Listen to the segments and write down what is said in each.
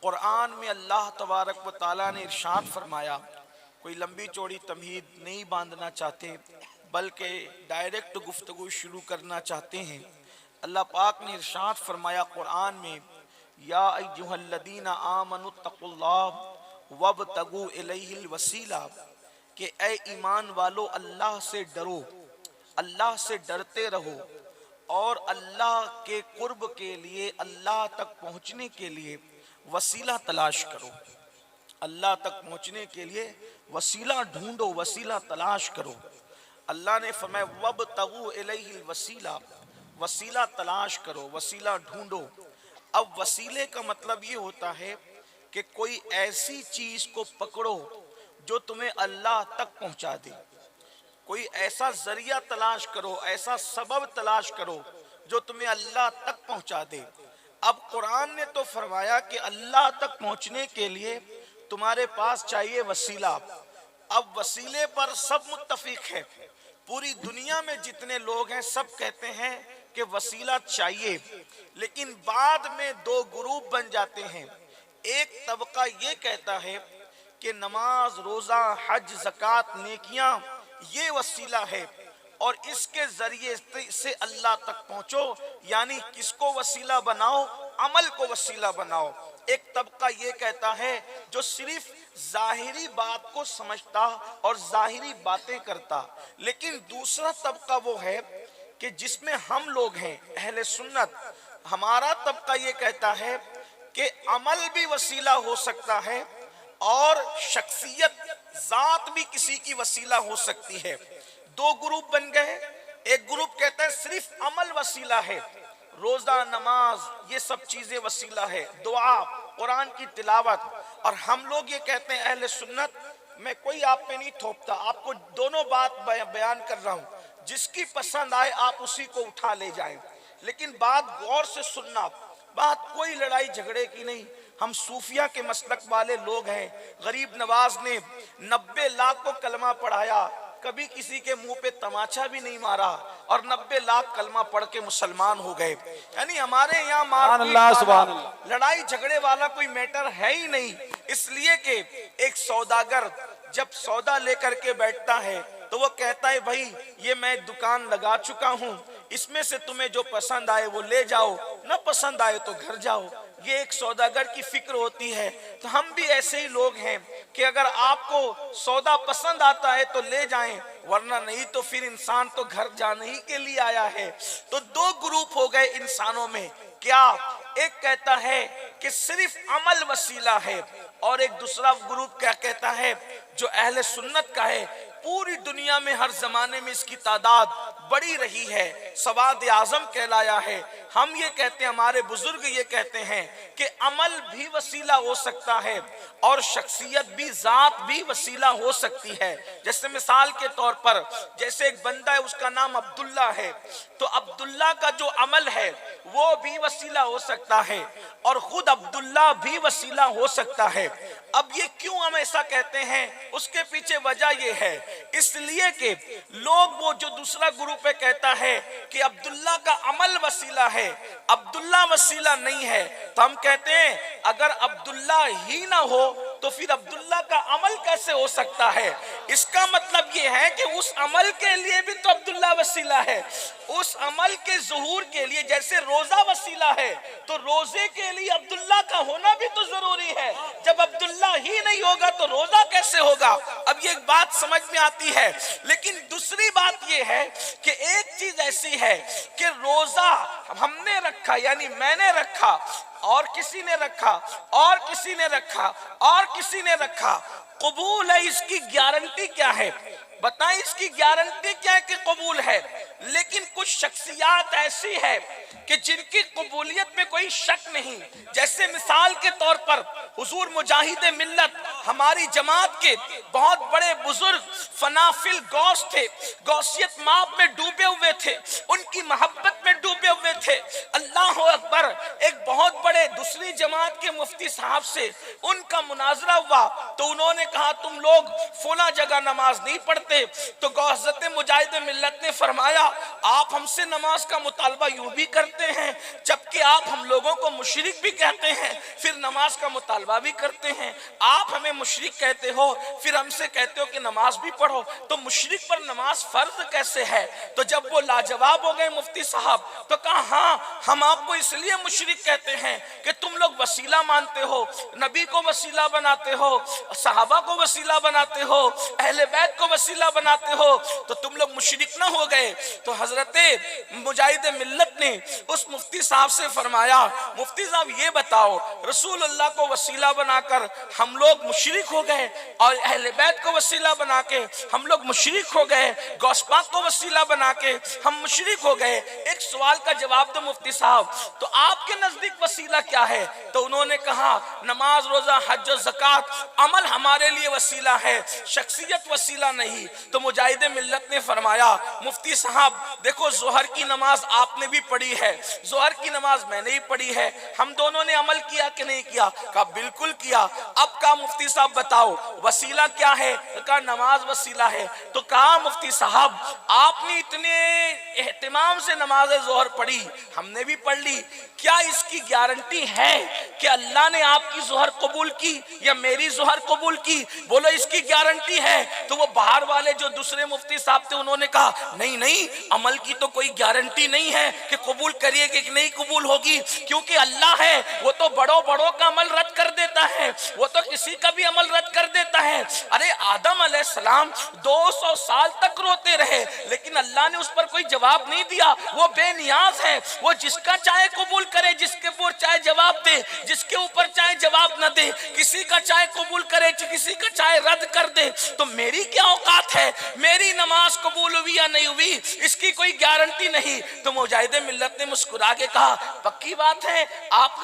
قرآن میں اللہ تبارک و تعالیٰ نے ارشاد فرمایا، کوئی لمبی چوڑی تمہید نہیں باندھنا چاہتے بلکہ ڈائریکٹ گفتگو شروع کرنا چاہتے ہیں۔ اللہ پاک نے ارشاد فرمایا قرآن میں، یا ایھا الذین آمنوا اتقوا اللہ وابتغوا الیہ الوسیلہ، کہ اے ایمان والو اللہ سے ڈرو، اللہ سے ڈرتے رہو اور اللہ کے قرب کے لیے، اللہ تک پہنچنے کے لیے وسیلہ تلاش کرو، اللہ تک پہنچنے کے لیے وسیلہ ڈھونڈو، وسیلہ تلاش کرو۔ اللہ نے فرمایا وابتغوا الیہ الوسیلہ، وسیلہ تلاش کرو، وسیلہ ڈھونڈو۔ اب وسیلے کا مطلب یہ ہوتا ہے کہ کوئی ایسی چیز کو پکڑو جو تمہیں اللہ تک پہنچا دے، کوئی ایسا ذریعہ تلاش کرو، ایسا سبب تلاش کرو جو تمہیں اللہ تک پہنچا دے۔ اب قرآن نے تو فرمایا کہ اللہ تک پہنچنے کے لیے تمہارے پاس چاہیے وسیلہ۔ اب وسیلے پر سب متفق ہے، پوری دنیا میں جتنے لوگ ہیں سب کہتے ہیں کہ وسیلہ چاہیے، لیکن بعد میں دو گروپ بن جاتے ہیں۔ ایک طبقہ یہ کہتا ہے کہ نماز، روزہ، حج، زکوٰۃ، نیکیاں یہ وسیلہ ہے اور اس کے ذریعے سے اللہ تک پہنچو، یعنی کس کو وسیلہ بناؤ؟ عمل کو وسیلہ بناؤ۔ ایک طبقہ یہ کہتا ہے جو صرف ظاہری بات کو سمجھتا اور ظاہری باتیں کرتا، لیکن دوسرا طبقہ وہ ہے کہ جس میں ہم لوگ ہیں اہل سنت، ہمارا طبقہ یہ کہتا ہے کہ عمل بھی وسیلہ ہو سکتا ہے اور شخصیت، ذات بھی کسی کی وسیلہ ہو سکتی ہے۔ دو گروپ بن گئے، ایک گروپ کہتا ہے صرف عمل وسیلہ ہے، روزہ، نماز یہ سب چیزیں وسیلہ ہے، دعا، قرآن کی تلاوت، اور ہم لوگ یہ کہتے ہیں اہل سنت، میں کوئی آپ پہ نہیں تھوپتا، آپ کو دونوں بات بیان کر رہا ہوں، جس کی پسند آئے آپ اسی کو اٹھا لے جائیں، لیکن بات غور سے سننا، بات کوئی لڑائی جھگڑے کی نہیں۔ ہم صوفیہ کے مسلک والے لوگ ہیں، غریب نواز نے 90 لاکھ کو کلمہ پڑھایا، کبھی کسی کے منہ پہ تماچا بھی نہیں مارا، اور 90 لاکھ کلمہ پڑھ کے مسلمان ہو گئے۔ یعنی ہمارے یہاں مار پیٹ والا، لڑائی جھگڑے والا کوئی میٹر ہے ہی نہیں، اس لیے کہ ایک سوداگر جب سودا لے کر کے بیٹھتا ہے تو وہ کہتا ہے بھائی یہ میں دکان لگا چکا ہوں، اس میں سے تمہیں جو پسند آئے وہ لے جاؤ، نہ پسند آئے تو گھر جاؤ۔ یہ ایک سوداگر کی فکر ہوتی ہے۔ تو ہم بھی ایسے ہی لوگ ہیں کہ اگر آپ کو سودا پسند آتا ہے تو لے جائیں، ورنہ نہیں تو پھر انسان تو گھر جانے ہی کے لیے آیا ہے۔ تو دو گروپ ہو گئے انسانوں میں، کیا ایک کہتا ہے کہ صرف عمل وسیلہ ہے، اور ایک دوسرا گروپ کیا کہتا ہے جو اہل سنت کا ہے۔ پوری دنیا میں ہر زمانے میں اس کی تعداد بڑی رہی ہے، سواد اعظم کہلایا ہے۔ ہم یہ کہتے ہیں، ہمارے بزرگ یہ کہتے ہیں کہ عمل بھی وسیلہ ہو سکتا ہے اور شخصیت بھی، ذات بھی وسیلہ ہو سکتی ہے۔ جیسے مثال کے طور پر، جیسے ایک بندہ ہے، اس کا نام عبداللہ ہے، تو عبداللہ کا جو عمل ہے وہ بھی وسیلہ ہو سکتا ہے اور خود عبداللہ بھی وسیلہ ہو سکتا ہے۔ اب یہ کیوں ہم ایسا کہتے ہیں؟ اس کے پیچھے وجہ یہ ہے، اس لیے کہ لوگ وہ جو دوسرا گروپ ہے کہتا ہے کہ عبداللہ کا عمل وسیلہ ہے، عبداللہ وسیلہ نہیں ہے، تو ہم کہتے ہیں اگر عبداللہ ہی نہ ہو تو پھر عبداللہ کا عمل کیسے ہو سکتا ہے؟ اس کا مطلب یہ ہے کہ اس عمل کے لیے بھی تو عبداللہ وسیلہ ہے، اس عمل کے ظہور کے لیے، جیسے روزہ وسیلہ ہے تو روزے کے لیے عبداللہ کا ہونا بھی تو ضروری ہے۔ جب عبداللہ ہی نہیں ہوگا تو روزہ کیسے ہوگا؟ اب یہ ایک بات سمجھ میں آتی ہے، لیکن دوسری بات یہ ہے کہ ایک چیز ایسی ہے کہ روزہ ہم نے رکھا، یعنی میں نے رکھا، اور کسی نے رکھا، اور کسی نے رکھا، اور کسی نے رکھا، قبول ہے، اس کی گارنٹی کیا ہے؟ بتائیں اس کی گارنٹی کیا ہے کہ قبول ہے؟ لیکن کچھ شخصیات ایسی ہے کہ جن کی قبولیت میں کوئی شک نہیں، جیسے مثال کے طور پر حضور مجاہد ملت، ہماری جماعت کے بہت بڑے بزرگ فنافل غوث تھے، غوثیت ماب میں ڈوبے ہوئے تھے، ان کی محبت میں ڈوبے ہوئے تھے۔ اللہ اکبر، ایک بہت بڑے دوسری جماعت کے مفتی صاحب سے ان کا مناظرہ ہوا، تو انہوں نے کہا تم لوگ فلاں جگہ نماز نہیں پڑھتے، تو حضرت مجاہد ملت نے فرمایا آپ ہم سے نماز کا مطالبہ یوں بھی کرتے ہیں جبکہ آپ ہم لوگوں کو مشرک بھی کہتے ہیں، پھر نماز کا مطالبہ بھی کرتے ہیں، آپ ہمیں مشرک کہتے ہو پھر ہم سے کہتے ہو کہ نماز بھی پڑھو، تو مشرک پر نماز فرض کیسے ہے؟ تو جب وہ لاجواب ہو گئے مفتی صاحب تو کہا ہاں ہم آپ کو اس لیے مشرک کہتے ہیں کہ تم لوگ وسیلہ مانتے ہو، نبی کو وسیلہ بناتے ہو، صحابہ کو وسیلہ بناتے ہو، اہل بیت کو وسیلہ بناتے ہو، تو تم لوگ مشرک نہ ہو گئے۔ تو حضرت مجاہد ملت نے اس مفتی صاحب سے فرمایا مفتی صاحب یہ بتاؤ رسول اللہ کو وسیلہ بنا کر ہم لوگ مشرک ہو گئے اور اہل بیت کو وسیلہ بنا کے ہم لوگ مشرک ہو گئے، غوث پاک کو وسیلہ بنا کے ہم مشرک ہو گئے، ایک سوال کا جواب دو مفتی صاحب، تو آپ کے نزدیک وسیلہ کیا ہے؟ تو انہوں نے کہا نماز روزہ حج و زکوٰۃ عمل ہمارے لیے وسیلہ ہے، شخصیت وسیلہ نہیں۔ تو مجاہد ملت نے فرمایا مفتی صاحب دیکھو ظہر کی نماز آپ نے بھی پڑھی ہے، ظہر کی نماز میں نے بھی پڑھی ہے، ہم دونوں نے عمل کیا کہ نہیں کیا؟ کہا بالکل کیا۔ اب کہا مفتی صاحب بتاؤ وسیلہ کیا ہے؟ کہا نماز وسیلہ ہے۔ تو کہا مفتی صاحب آپ نے اتنے اہتمام سے نماز ظہر پڑھی، ہم نے بھی پڑھ لی، کیا اس کی گارنٹی ہے کہ اللہ نے آپ کی ظہر قبول کی یا میری ظہر قبول کی؟ بولو اس کی گارنٹی ہے۔ تو وہ باہر والے جو دوسرے مفتی صاحب تھے انہوں نے کہا نہیں نہیں عمل کی تو کوئی گارنٹی نہیں ہے کہ قبول کریے کہ نہیں قبول ہوگی، کیونکہ اللہ ہے وہ تو بڑوں کا عمل رد کر دیتا ہے، وہ تو کسی کا بھی عمل رد کر دیتا ہے۔ ارے آدم علیہ السلام 200 سال تک روتے رہے لیکن اللہ نے اس پر کوئی جواب نہیں دیا، وہ بے نیاز ہے، وہ جس کا چاہے قبول کرے، جس کے اوپر چاہے جواب دے، جس کے اوپر چاہے جواب نہ دے، کسی کا چاہے قبول کرے کسی کا چاہے رد کر دے، تو میری کیا اوقات ہے؟ میری نماز قبول ہوئی یا نہیں ہوئی اس کی کوئی گارنٹی نہیں۔ تو مجاہد ملت نے مسکرا کے کہا پکی بات ہے آپ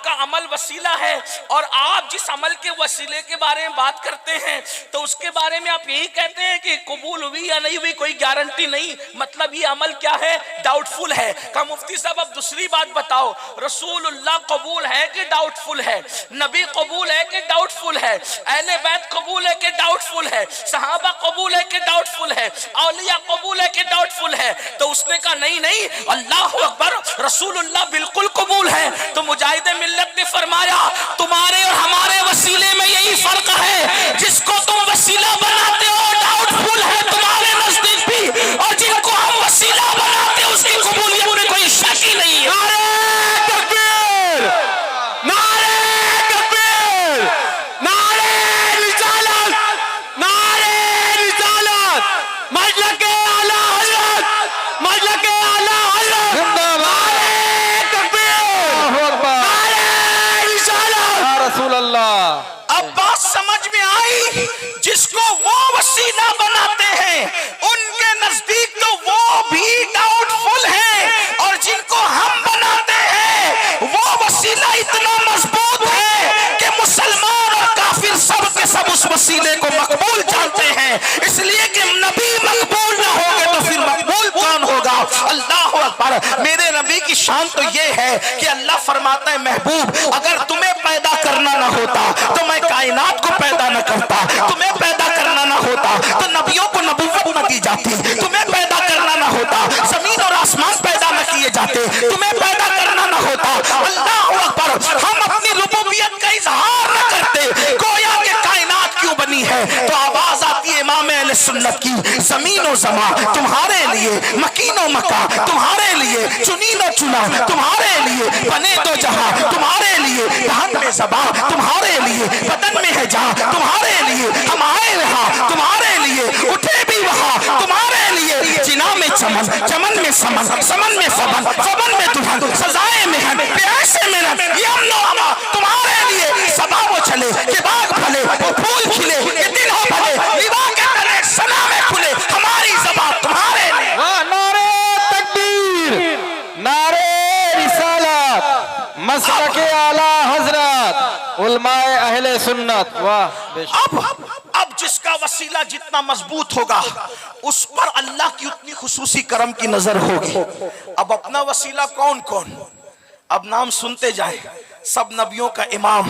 کا عمل وسیلہ ہے، اور آپ جس عمل کے وسیلے کے بارے میں بات کرتے ہیں تو اس کے بارے میں آپ یہی کہتے ہیں کہ قبول ہوئی یا نہیں ہوئی کوئی گارنٹی نہیں، مطلب یہ عمل کیا ہے؟ ڈاؤٹ فل ہے۔ کہا مفتی صاحب اب دوسری بات بتاؤ رسول اللہ قبول ہے کہ ڈاؤٹ فل ہے؟ نبی قبول ہے کہ ڈاؤٹ فل ہے؟ اہل بیت قبول ہے کہ ڈاؤٹ فل ہے؟ صحابہ قبول ہے کہ ڈاؤٹ فل ہے؟ اولیاء قبول ہے کہ ڈاؤٹ فل ہے؟ تو اس نے کہا نہیں نہیں اللہ اکبر رسول اللہ بالکل قبول ہے۔ تو مجاہد ملت نے فرمایا تمہارے اور ہمارے وسیلے میں یہی فرق ہے، جس کو تم وسیلہ بناتے ہو ڈاؤٹ فل ہے تمہارے نزدیک بھی، اور جن کو ہم وسیلہ بناتے ہیں اس کی قبولیت میں کوئی شک ہی نہیں ہے۔ نعرہ تکبیر، نعرہ تکبیر، نعرہ رسالت، نعرہ رسالت، مسلک اعلیٰ حضرت، مسلک اعلیٰ حضرت، نعرہ تکبیر، نعرہ رسالت، یا رسول اللہ۔ اب بات سمجھ میں آئی، جس کو وہ وسیلہ بناتے ہیں ان کے نزدیک تو وہ بھی ڈاؤٹ فل ہے، اور جن کو ہم بناتے ہیں وہ وسیلہ اتنا مضبوط ہے کہ مسلمان اور کافر سب کے سب اس وسیلے کو مقبول جانتے ہیں، اس لیے کہ نبی مقبول نہ ہوگے تو پھر مقبول کون ہوگا؟ اللہ اکبر۔ میرے نبی کی شان تو یہ ہے کہ اللہ فرماتا ہے محبوب اگر تمہیں پیدا کرنا نہ ہوتا تو میں کائنات کو پیدا نہ کرتا، تمہیں پیدا کرنا نہ ہوتا تو نبیوں کو نبوت نہ دی جاتی، تمہیں پیدا کرنا نہ ہوتا زمین اور آسمان پیدا نہ کیے جاتے، تمہیں پیدا کرنا نہ ہوتا۔ اللہ اکبر۔ ہم اپنی ربوبیت کا اظہار نہ کرتے گویا کہ کائنات کیوں بنی ہے، تو آواز آتی ہے امام اہل سنت کی زمین و زمان تمہارے لیے، مکین و مکان تمہارے لیے، چنین و چنا تمہارے لیے، بنے دو جہاں تمہارے لیے، دہن میں زبان تمہارے لیے، بدن میں ہے جان تمہارے لیے، ہم آئے رہا تمہارے لیے، اٹھے بھی وہاں تمہارے لیے، چنا میں چمن، چمن میں سمن، سمن میں فبن، فبن میں دلہن، سزائے مہن، پیاسے مہن، یہ امن و امان تمہارے لیے، صبا وہ چلے کہ باغ پھلے، وہ پھول کھلے کہ دل ہو بھلے، لیوا کے تلے سنا میں کھلے، ہماری زبان تمہارے لیے۔ نعرہ تکبیر، نعرہ رسالت، مسلک اعلیٰ حضرت، علماء اہل سنت۔ واہ بے شک۔ اب جس کا وسیلہ جتنا مضبوط ہوگا اس پر اللہ کی اتنی خصوصی کرم کی نظر ہوگی۔ اب اپنا وسیلہ کون کون؟ اب نام سنتے جائیں، سب نبیوں کا امام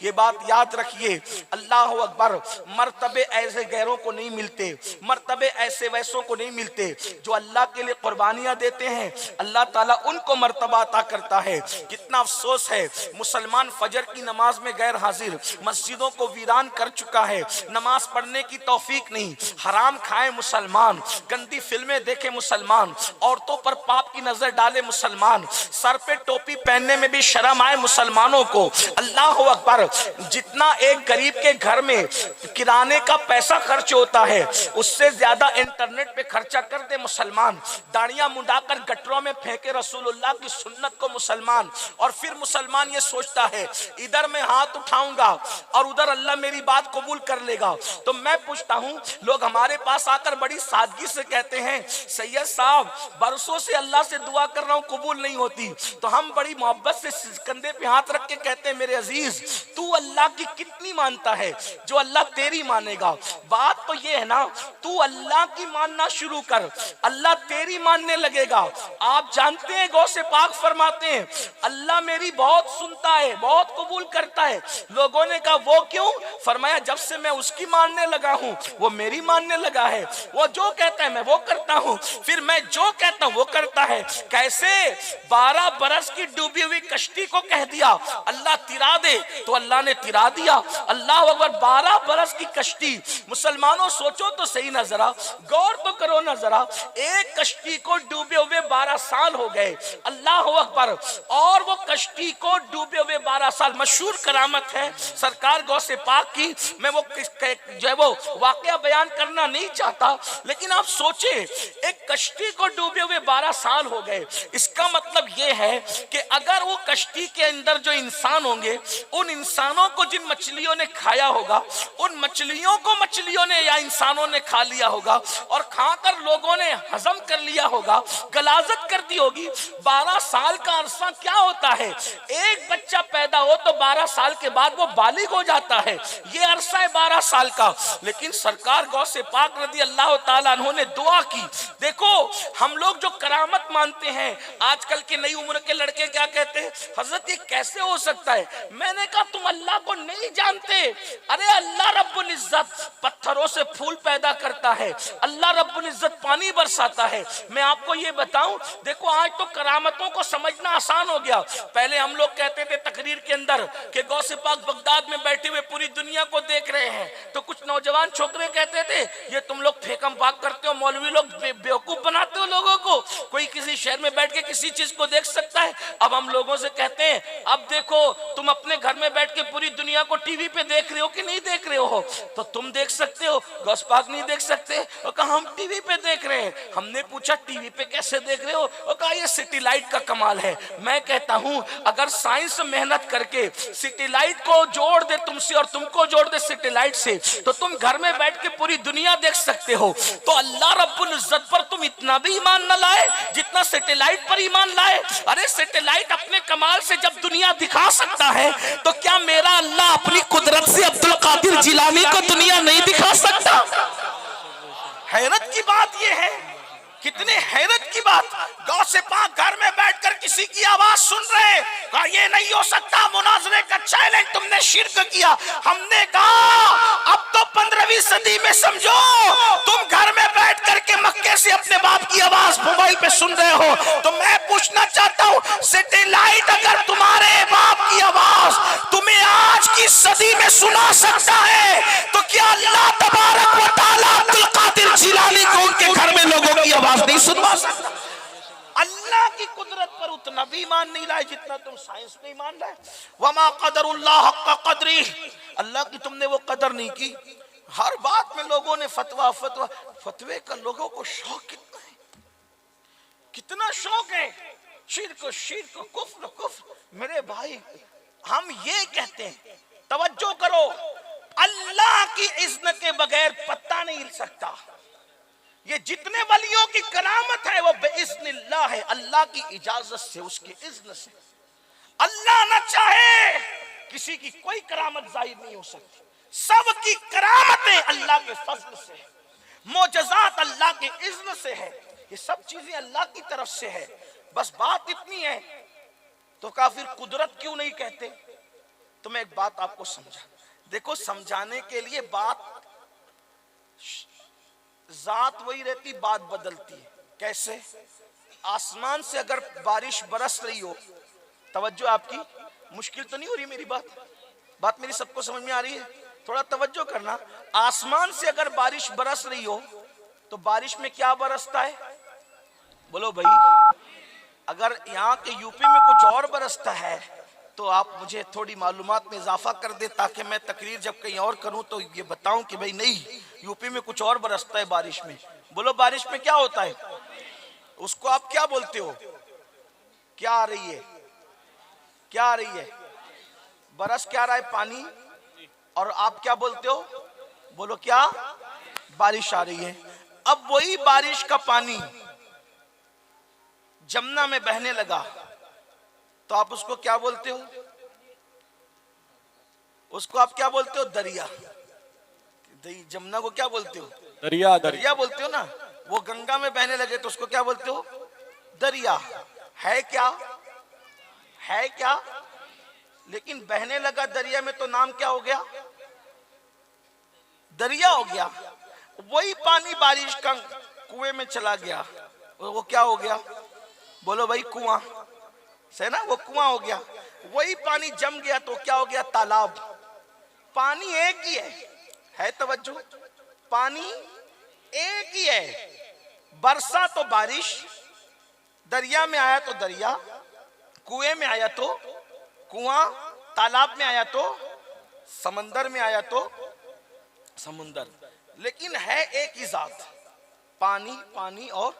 یہ بات یاد رکھیے. اللہ اکبر. مرتبے ایسے غیروں کو نہیں ملتے, مرتبے ایسے ویسوں کو نہیں ملتے. جو اللہ کے لیے قربانیاں دیتے ہیں اللہ تعالیٰ ان کو مرتبہ عطا کرتا ہے. کتنا افسوس ہے مسلمان فجر کی نماز میں غیر حاضر, مسجدوں کو ویران کر چکا ہے, نماز پڑھنے کی توفیق نہیں, حرام کھائے مسلمان, گندی فلمیں دیکھے مسلمان, عورتوں پر پاپ کی نظر ڈالے مسلمان, سر پہ ٹوپی پہننے میں بھی شرم آئے مسلمانوں کو. اللہ اکبر. جتنا ایک غریب کے گھر میں کرانے کا پیسہ خرچ ہوتا ہے اس سے زیادہ انٹرنیٹ پہ خرچہ کر دے مسلمان. داڑیاں منڈا کر گٹروں میں پھینکے رسول اللہ کی سنت کو مسلمان, اور پھر مسلمان یہ سوچتا ہے ادھر میں ہاتھ اٹھاؤں گا اور ادھر اللہ میری بات قبول کر لے گا. تو میں پوچھتا ہوں, لوگ ہمارے پاس آ کر بڑی سادگی سے کہتے ہیں سید صاحب برسوں سے اللہ سے دعا کر رہا ہوں قبول نہیں ہوتی, تو ہم بڑی محبت سے کندھے پہ ہاتھ رکھ کے کہتے ہیں میرے عزیز تو اللہ کی کتنی مانتا ہے جو اللہ تیری مانے گا. بات تو یہ ہے نا, تو اللہ کی ماننا شروع کر, اللہ تیری ماننے لگے گا. آپ جانتے ہیں غوث پاک فرماتے ہیں اللہ میری بہت سنتا ہے, بہت قبول کرتا ہے. لوگوں نے کہا وہ کیوں؟ فرمایا جب سے میں اس کی ماننے لگا ہوں وہ میری ماننے لگا ہے. وہ جو کہتا ہے میں وہ کرتا ہوں, پھر میں جو کہتا ہوں وہ کرتا ہے. کیسے؟ 12 برس کی ڈوبی ہوئی کشتی کو کہہ دیا اللہ تیرا دے تو اللہ نے تیرا دیا. اللہ اکبر. 12 برس کی کشتی. مسلمانوں سوچو تو صحیح نہ ذرا, غور تو کرو نہ ذرا, ایک کشتی کو ڈوبے ہوئے 12 سال ہو گئے. اللہ اکبر. اور وہ کشتی کو ڈوبے ہوئے 12 سال. مشہور کرامت ہے سرکار غوث پاک کی, میں وہ جو ہے وہ واقعہ بیان کرنا نہیں چاہتا, لیکن آپ سوچیں ایک کشتی کو ڈوبے ہوئے 12 سال ہو گئے. اس کا مطلب یہ ہے کہ اگر وہ کشتی کے اندر جو انسان ہوں گے ان انسانوں کو جن مچھلیوں نے کھایا ہوگا ان مچھلیوں کو مچھلیوں نے یا انسانوں نے کھا لیا ہوگا اور کھا کر لوگوں نے ہضم کر لیا ہوگا, غلاظت کر دی ہوگی. 12 سال کا عرصہ کیا ہوتا ہے؟ ایک بچہ پیدا ہو تو 12 سال کے بعد وہ بالغ ہو جاتا ہے, یہ عرصہ ہے 12 سال کا. لیکن سرکار غوث پاک رضی اللہ تعالیٰ عنہ نے دعا کی. دیکھو ہم لوگ جو کرامت مانتے ہیں, آج کل کے نئی عمر کے لڑکے کیا کہتے ہیں حضرت یہ کیسے ہو سکتا ہے؟ میں نے کہا تم اللہ کو نہیں جانتے. ارے اللہ رب العزت پتھروں سے پھول پیدا کرتا ہے, اللہ رب العزت پانی برساتا ہے. میں آپ کو یہ بتاؤں, دیکھو آج تو کرامتوں کو سمجھنا آسان ہو گیا. پہلے ہم لوگ کہتے تھے تقریر کے اندر کہ غوث پاک بغداد میں بیٹھے ہوئے پوری دنیا کو دیکھ رہے ہیں, تو کچھ نوجوان چھوکرے کہتے تھے یہ تم لوگ پھیکم پاک کرتے ہو, مولوی لوگ بیوقوف بناتے ہو لوگوں کو, کوئی کسی شہر میں بیٹھ کے کسی چیز کو دیکھ سکتا ہے. اب ہم لوگوں سے کہتے ہیں اب دیکھو تم اپنے گھر میں بیٹھ کے پوری دنیا کو ٹی وی پہ دیکھ رہے ہو کہ نہیں دیکھ رہے ہو, تو تم دیکھ سکتے ہو, غوث پاک نہیں دیکھ سکتے. اور کہا ہم ٹی وی پہ دیکھ رہے ہیں. ہم نے پوچھا ٹی وی پہ کیسے دیکھ رہے ہو؟ اور کہا یہ سیٹلائٹ کا کمال ہے. میں کہتا ہوں اگر سائنس محنت کر کے سیٹلائٹ کو جوڑ دے تم سے اور تم کو جوڑ دے سیٹلائٹ سے تو تم گھر میں بیٹھ کے پوری دنیا دیکھ سکتے ہو. تو اللہ رب العزت پر تم اتنا بھی ایمان نہ لائے جتنا سیٹلائٹ پر ایمان لائے. ارے سیٹلائٹ اپنے کمال سے جب دنیا دکھا سکتا ہے تو کیا میرا اللہ اپنی قدرت سے عبد القادر جیلانی کو دنیا نہیں دکھا سکتا؟ حیرت کی بات یہ ہے, کتنے حیرت کی بات. غوث پاک گھر میں بیٹھ کر کسی کی آواز سن رہے, کہا یہ نہیں ہو سکتا, مناظرے کا چیلنج تم نے شرک کیا. ہم نے کہا اب تو 15ویں صدی میں سمجھو تم گھر میں بیٹھ کر کے مکے سے اپنے باپ کی آواز موبائل پہ سن رہے ہو. تو میں پوچھنا چاہتا ہوں سیٹلائٹ اگر تمہارے باپ کی آواز تمہیں آج کی صدی میں سنا سکتا ہے تو کیا اللہ تبارک و تعالیٰ عبد القادر جیلانی کو ان کے گھر میں لوگوں کی آواز نہیں سنوا سکتا؟ اللہ کی قدرت پر اتنا بھی ایمان نہیں لائے جتنا تم سائنس میں ایمان لائے. وما قدر اللہ حق قدری, اللہ کی تم نے وہ قدر نہیں کی. ہر بات میں لوگوں نے فتوے کا لوگوں کو شوق کتنا ہے, کتنا شوق ہے. شرک کفر. میرے بھائی ہم یہ کہتے ہیں, توجہ کرو, اللہ کی اذن کے بغیر پتہ نہیں ہل سکتا. یہ جتنے ولیوں کی کرامت ہے وہ باذن اللہ ہے, اللہ کی اجازت سے, اس کی اذن سے. اللہ نہ چاہے کسی کی کوئی کرامت ظاہر نہیں ہو سکتی. سب کی کرامتیں اللہ کے فضل سے ہے, معجزات اللہ کے اذن سے ہے, یہ سب چیزیں اللہ کی طرف سے ہے. بس بات اتنی ہے تو کافر قدرت کیوں نہیں کہتے؟ تو میں ایک بات آپ کو سمجھا، دیکھو سمجھانے کے لیے بات ذات وہی رہتی، بات بدلتی ہے۔ کیسے؟ آسمان سے اگر بارش برس رہی ہو، توجہ آپ کی، مشکل تو نہیں ہو رہی میری بات میری سب کو سمجھ میں آ رہی ہے؟ تھوڑا توجہ کرنا۔ آسمان سے اگر بارش برس رہی ہو تو بارش میں کیا برستا ہے؟ بولو بھائی، اگر یہاں کے یو پی میں کچھ اور برستا ہے تو آپ مجھے تھوڑی معلومات میں اضافہ کر دے، تاکہ میں تقریر جب کہیں اور کروں تو یہ بتاؤں کہ بھئی نہیں، یو پی میں کچھ اور برستا ہے بارش میں۔ بولو بارش میں کیا ہوتا ہے؟ اس کو آپ کیا بولتے ہو؟ کیا آ رہی ہے؟ کیا آ رہی ہے؟ برس کیا رہا ہے؟ پانی۔ اور آپ کیا بولتے ہو؟ بولو کیا؟ بارش آ رہی ہے۔ اب وہی بارش کا پانی جمنا میں بہنے لگا تو آپ اس کو کیا بولتے ہو؟ اس کو آپ کیا بولتے ہو؟ دریا۔ جمنا کو کیا بولتے ہو؟ دریا بولتے ہو نا۔ وہ گنگا میں بہنے لگے تو اس کو کیا بولتے ہو؟ دریا۔ ہے کیا؟ ہے کیا؟ لیکن بہنے لگا دریا میں تو نام کیا ہو گیا؟ دریا ہو گیا۔ وہی پانی بارش کا کنویں میں چلا گیا، وہ کیا ہو گیا؟ بولو بھائی کنواں، صحیح نا؟ وہ کنواں ہو گیا۔ وہی پانی جم گیا تو کیا ہو گیا؟ تالاب۔ پانی ایک ہی ہے توجہ، پانی ایک ہی ہے۔ برسا تو بارش، دریا میں آیا تو دریا، کنویں میں آیا تو کنواں، تالاب میں آیا تو سمندر میں آیا تو سمندر، لیکن ہے ایک ہی ذات، پانی پانی اور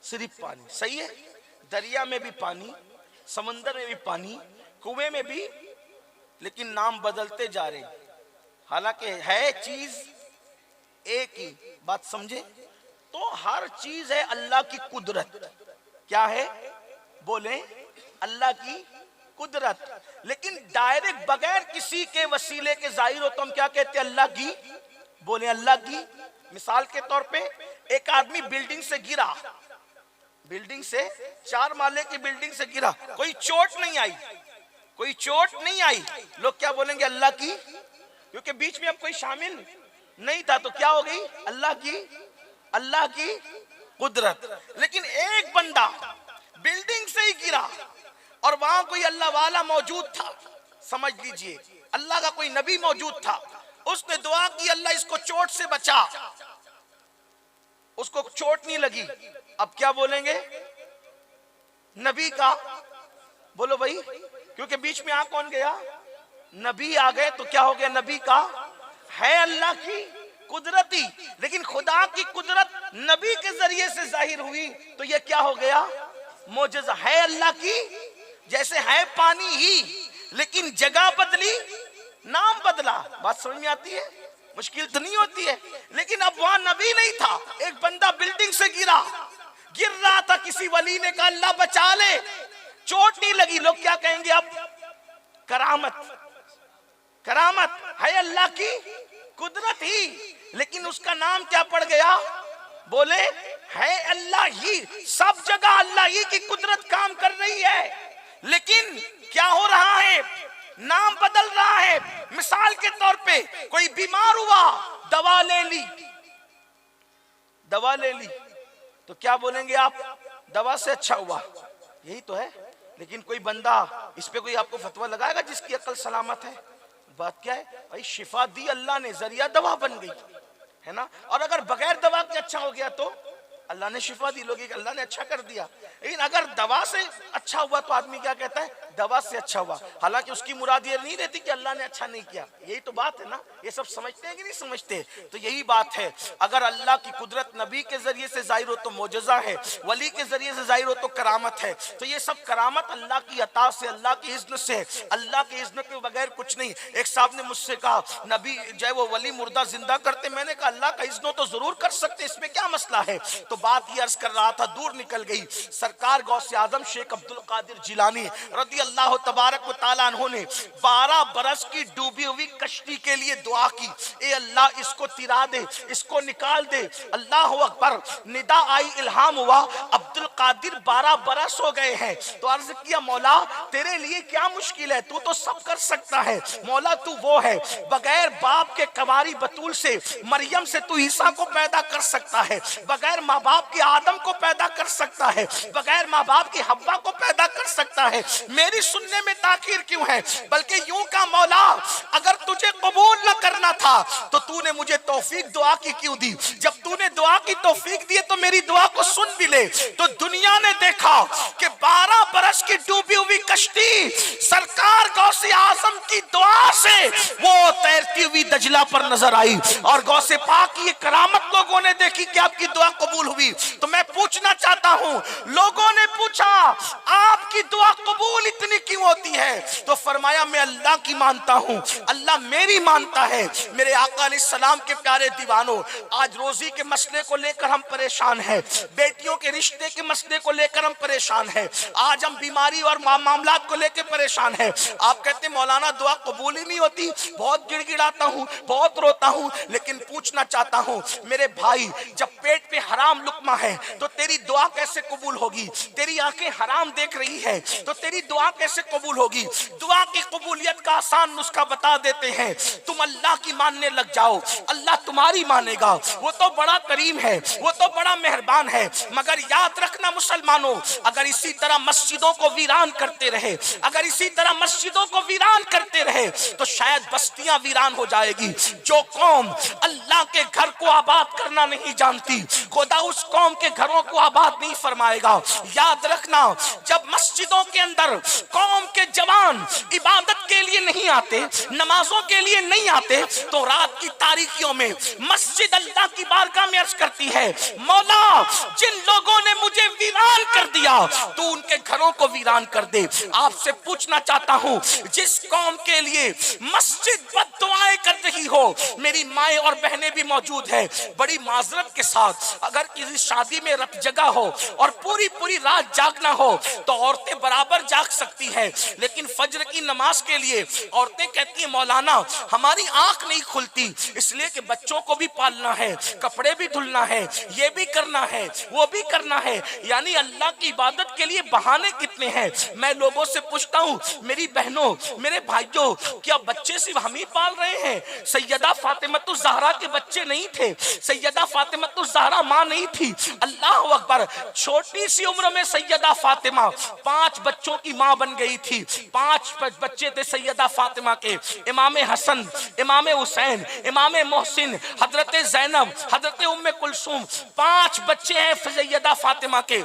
صرف پانی۔ صحیح ہے؟ دریا میں بھی پانی، سمندر میں بھی پانی، کنویں میں بھی، لیکن نام بدلتے جا رہے ہیں، حالانکہ ہے چیز ایک ہی۔ بات سمجھے؟ تو ہر چیز ہے اللہ کی قدرت۔ کیا ہے؟ بولیں اللہ کی قدرت۔ لیکن ڈائریکٹ بغیر کسی کے وسیلے کے ظاہر ہو تو ہم کیا کہتے ہیں؟ اللہ کی۔ بولیں اللہ کی۔ مثال کے طور پہ ایک آدمی بلڈنگ سے گرا، بلڈنگ سے 4 مالے کی بلڈنگ سے گرا، کوئی چوٹ نہیں آئی، کوئی چوٹ نہیں آئی، لوگ کیا بولیں گے؟ اللہ کی، کیونکہ بیچ میں اب کوئی شامل نہیں تھا تو کیا ہو گئی؟ اللہ کی، اللہ کی قدرت۔ لیکن ایک بندہ بلڈنگ سے ہی گرا اور وہاں کوئی اللہ والا موجود تھا، سمجھ لیجئے اللہ کا کوئی نبی موجود تھا، اس نے دعا کی اللہ اس کو چوٹ سے بچا، اس کو چوٹ نہیں لگی، اب کیا بولیں گے؟ نبی کا۔ بولو بھائی، کیونکہ بیچ میں کون گیا؟ نبی آ گئے تو کیا ہو گیا؟ نبی کا۔ ہے اللہ کی قدرتی، لیکن خدا کی قدرت نبی کے ذریعے سے ظاہر ہوئی تو یہ کیا ہو گیا؟ معجزہ۔ ہے اللہ کی، جیسے ہے پانی ہی، لیکن جگہ بدلی، نام بدلا۔ بات سمجھ میں آتی ہے؟ مشکل تو نہیں ہوتی ہے؟ لیکن اب وہاں نبی نہیں تھا، ایک بندہ بلڈنگ سے گرا، گر رہا تھا، کسی ولی نے کہا اللہ بچا لے، چوٹ نہیں لگی، لوگ کیا کہیں گے اب؟ کرامت۔ کرامت ہے اللہ کی قدرت ہی، لیکن اس کا نام کیا پڑ گیا؟ بولے ہے اللہ ہی، سب جگہ اللہ ہی کی قدرت کام کر رہی ہے، لیکن کیا ہو رہا ہے؟ نام بدل رہا ہے۔ مثال کے طور پہ کوئی بیمار ہوا، دوا لے لی، دوا لے لی تو کیا بولیں گے آپ؟ دوا سے اچھا ہوا، یہی تو ہے۔ لیکن کوئی بندہ اس پہ کوئی آپ کو فتویٰ لگائے گا جس کی عقل سلامت ہے؟ بات کیا ہے بھائی؟ شفا دی اللہ نے، ذریعہ دوا بن گئی ہے نا۔ اور اگر بغیر دوا کے اچھا ہو گیا تو اللہ نے شفا دی، لوگ اللہ نے اچھا کر دیا۔ لیکن اگر دوا سے اچھا ہوا تو آدمی کیا کہتا ہے؟ دوا سے اچھا ہوا، حالانکہ اس کی مراد یہ نہیں رہتی کہ اللہ نے اچھا نہیں کیا۔ یہی تو بات ہے نا، یہ سب سمجھتے ہیں کہ نہیں سمجھتے؟ تو یہی بات ہے، اگر اللہ کی قدرت نبی کے ذریعے سے ظاہر ہو تو معجزہ ہے، ولی کے ذریعے سے ظاہر ہو تو کرامت ہے۔ تو یہ سب کرامت اللہ کی عطا سے، اللہ کی اذن سے، اللہ کی اذن کے بغیر کچھ نہیں۔ ایک صاحب نے مجھ سے کہا نبی جو ہے وہ ولی مردہ زندہ کرتے، میں نے کہا اللہ کا اذن تو ضرور کر سکتے، اس میں کیا مسئلہ ہے؟ تو بات یہ عرض کر رہا تھا، دور نکل گئی۔ سرکار غوث اعظم شیخ عبد القادر جیلانی رضی اللہ تبارک و تعالیٰ عنہ نے 12 برس کی ڈوبی ہوئی کشتی کے لیے دعا کی، اے اللہ اس کو تیرا دے، اس کو نکال دے۔ اللہ اکبر، ندا آئی، الہام ہوا، عبد القادر 12 برس ہو گئے ہیں، تو عرض کیا مولا تیرے لیے کیا مشکل ہے، تو سب کر سکتا ہے، مولا تو وہ ہے، بغیر باپ کے کنواری بطول سے مریم سے تو عیسیٰ کو پیدا کر سکتا ہے، بغیر ماں باپ کے آدم کو پیدا کر سکتا ہے، بغیر ماں باپ کی حوا کو پیدا کر سکتا ہے، میری سننے میں تاخیر کیوں ہے؟ بلکہ یوں کا مولا اگر تجھے قبول نہ کرنا تھا تو تو نے مجھے توفیق دعا کی کیوں دی؟ جب تو نے دعا کی توفیق دی تو میری دعا کو سن بھی لے۔ تو دنیا نے دیکھا کہ 12 برس کی ڈوبی ہوئی کشتی سرکار غوث اعظم کی دعا سے وہ تیرتی ہوئی دجلہ پر نظر آئی، اور غوث پاک کی یہ کرامت لوگوں نے دیکھی کہ آپ کی دعا قبول ہوئی۔ تو میں پوچھنا چاہتا ہوں، لوگوں نے پوچھا آپ کی دعا قبول اتنی کیوں ہوتی ہے؟ تو فرمایا میں اللہ کی مانتا ہوں، اللہ میری مانتا ہے۔ میرے آقا علیہ السلام کے پیارے دیوانوں، آج روزی کے مسئلے کو لے کر ہم پریشان ہیں، بیٹیوں کے رشتے کے مسئلے کو لے کر ہم پریشان ہیں، آج ہم بیماری اور معاملات کو لے کے پریشان ہیں۔ آپ کہتے ہیں مولانا دعا قبول ہی نہیں ہوتی، بہت گڑ گڑاتا ہوں، بہت روتا ہوں، لیکن پوچھنا چاہتا ہوں میرے بھائی، جب پیٹ پہ حرام لقمہ ہے تو تیری دعا کیسے قبول ہوگی؟ تیری آنکھیں حرام دیکھ رہی ہے تو تیری دعا کیسے قبول ہوگی؟ دعا کی قبولیت کا آسان نسخہ بتا دیتے ہیں، تم اللہ کی ماننے لگ جاؤ، اللہ تمہاری مانے گا، وہ تو بڑا کریم ہے، وہ تو بڑا مہربان ہے۔ مگر یاد رکھنا مسلمانوں، اگر اسی طرح مسجدوں کو ویران کرتے رہے، اگر اسی طرح مسجدوں کو ویران کرتے رہے تو شاید بستیاں ویران ہو جائے گی۔ جو قوم اللہ کے گھر کو آباد کرنا نہیں جانتی، خدا اس قوم کے گھروں کو آباد نہیں فرمائے گا۔ یاد رکھنا، جب مسجدوں کے اندر قوم کے جوان عبادت کے لیے نہیں آتے، نمازوں کے لیے نہیں آتے، تو رات کی تاریکیوں میں مسجد اللہ کی بارگاہ میں عرض کرتی ہے، مولا جن لوگوں نے مجھے ویران کر دیا تو ان کے گھروں کو ویران کر دے۔ آپ سے پوچھنا چاہتا ہوں، جس قوم کے لیے مسجد بد دعائیں کر رہی ہو، میری مائیں اور بہنیں بھی موجود ہیں، بڑی معذرت کے ساتھ اگر کسی شادی میں رت جگہ ہو اور پوری رات جاگنا ہو تو عورتیں برابر جاگ سکتی ہیں، لیکن فجر کی نماز کے لیے عورتیں کہتی ہیں مولانا ہماری آنکھ نہیں کھلتی، اس لیے کہ بچوں کو بھی پالنا ہے، کپڑے بھی دھلنا ہے، یہ بھی کرنا ہے، وہ بھی کرنا ہے، یعنی اللہ کی عبادت کے لیے بہانے کتنے ہیں۔ میں لوگوں سے پوچھتا ہوں میری بہنوں، میرے بھائیوں، کیا بچے صرف ہم ہی پال رہے ہیں؟ سیدہ فاطمہ الزہرا کے بچے نہیں تھے، سیدہ فاطمہ الزہرا ماں نہیں تھی؟ اللہ اکبر، چھوٹی سی عمر میں سیدہ فاطمہ 5 بچوں کی ماں بن گئی تھی۔ 5 بچے تھے سیدہ فاطمہ کے، امام حسن، امام حسین، امام محسن، حضرت زینب، حضرت ام کلثوم، 5 بچے ہیں سیدہ فاطمہ کے۔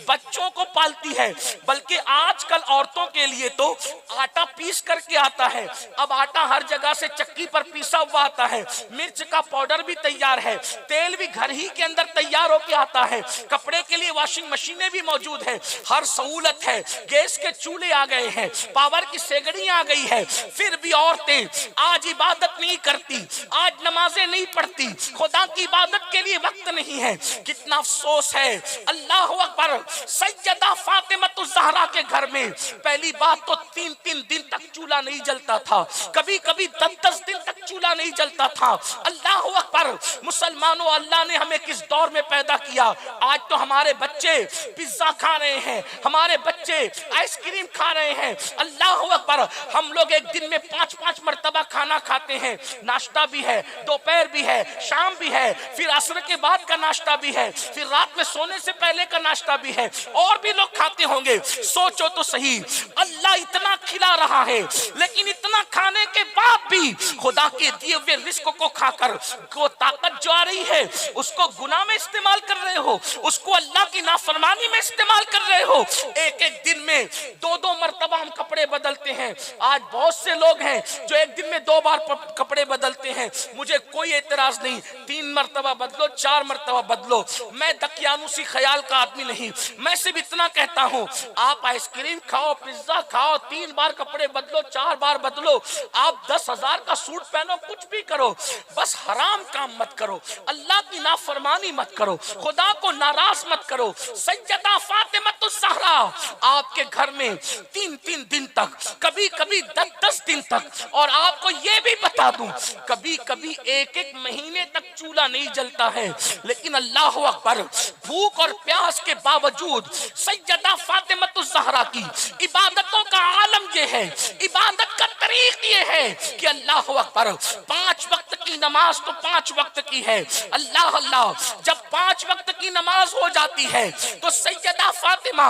بچوں کو پالتی ہے، بلکہ آج کل عورتوں کے لیے تو آٹا پیس کر کے آتا ہے، اب آٹا ہر جگہ سے چکی پر پیسا ہوا آتا ہے، مرچ کا پاؤڈر بھی تیار ہے، تیل بھی گھر ہی کے اندر تیار ہو کے آتا ہے، کپڑے کے لیے واشنگ مشینیں بھی موجود ہیں، ہر سہولت ہے، گیس کے چولہے آ گئے ہیں، پاور کی سیگڑیاں آ گئی ہے، پھر بھی عورتیں آج عبادت نہیں کرتی، آج نمازیں نہیں پڑھتی، خدا کی عبادت کے لیے وقت نہیں ہے۔ کتنا افسوس ہے۔ اللہ اکبر، سیدہ فاطمہ الزہرا کے گھر میں پہلی بات تو 3 دن تک چولہا نہیں جلتا تھا، کبھی 10 دن تک چولہا نہیں جلتا تھا۔ اللہ اکبر، مسلمانوں، اللہ نے ہمیں کس دور میں پیدا کیا؟ آج تو ہمارے بچے پیزا کھا رہے ہیں، ہمارے بچے آئس کریم کھا رہے ہیں۔ اللہ اکبر، ہم لوگ ایک دن میں 5 مرتبہ کھانا کھاتے ہیں، ناشتہ بھی ہے، دوپہر بھی ہے، شام بھی ہے، پھر عصر کے بعد کا ناشتہ بھی ہے، پھر رات میں سونے سے پہلے کا ناشتہ بھی ہے، اور بھی لوگ کھاتے ہوں گے۔ سوچو تو صحیح، اللہ اتنا کھلا رہا ہے، لیکن اتنا کھانے کے بعد بھی خدا کے دیے ہوئے رزق کو کھا کر وہ طاقت جو آ رہی ہے اس کو گناہ میں استعمال کر رہے ہو، اس کو اللہ کی نافرمانی میں استعمال کر رہے ہو۔ ایک دن میں 2 مرتبہ ہم کپڑے بدلتے ہیں۔ آج بہت سے لوگ ہیں جو ایک دن میں 2 بار کپڑے بدلتے ہیں، مجھے کوئی اعتراض نہیں، 3 مرتبہ بدلو، 4 مرتبہ بدلو، میں دقیانوسی خیال کا آدمی نہیں، میں صرف اتنا کہتا ہوں آپ آئس کریم کھاؤ، پیزا کھاؤ، 3 بار کپڑے بدلو، 4 بار بدلو، آپ 10,000 کا سوٹ پہنو، کچھ بھی کرو، بس حرام کام مت کرو، اللہ کی نافرمانی مت کرو، خدا کو ناراض مت کرو۔ سیدہ فاطمہ الزہرا آپ کے گھر میں 3 دن تک، کبھی کبھی 10 دن تک، اور آپ کو یہ بھی بتا دوں کبھی کبھی 1 مہینے تک چولہا نہیں جلتا ہے، لیکن اللہ اکبر، بھوک اور پیاس کے باوجود سیدہ فاطمہ الزہرا کی عبادتوں کا عالم یہ ہے، عبادت کا طریق یہ ہے کہ اللہ اکبر، 5 وقت کی نماز تو 5 وقت کی ہے، اللہ اللہ، جب 5 وقت کی نماز ہو جاتی ہے تو سیدہ فاطمہ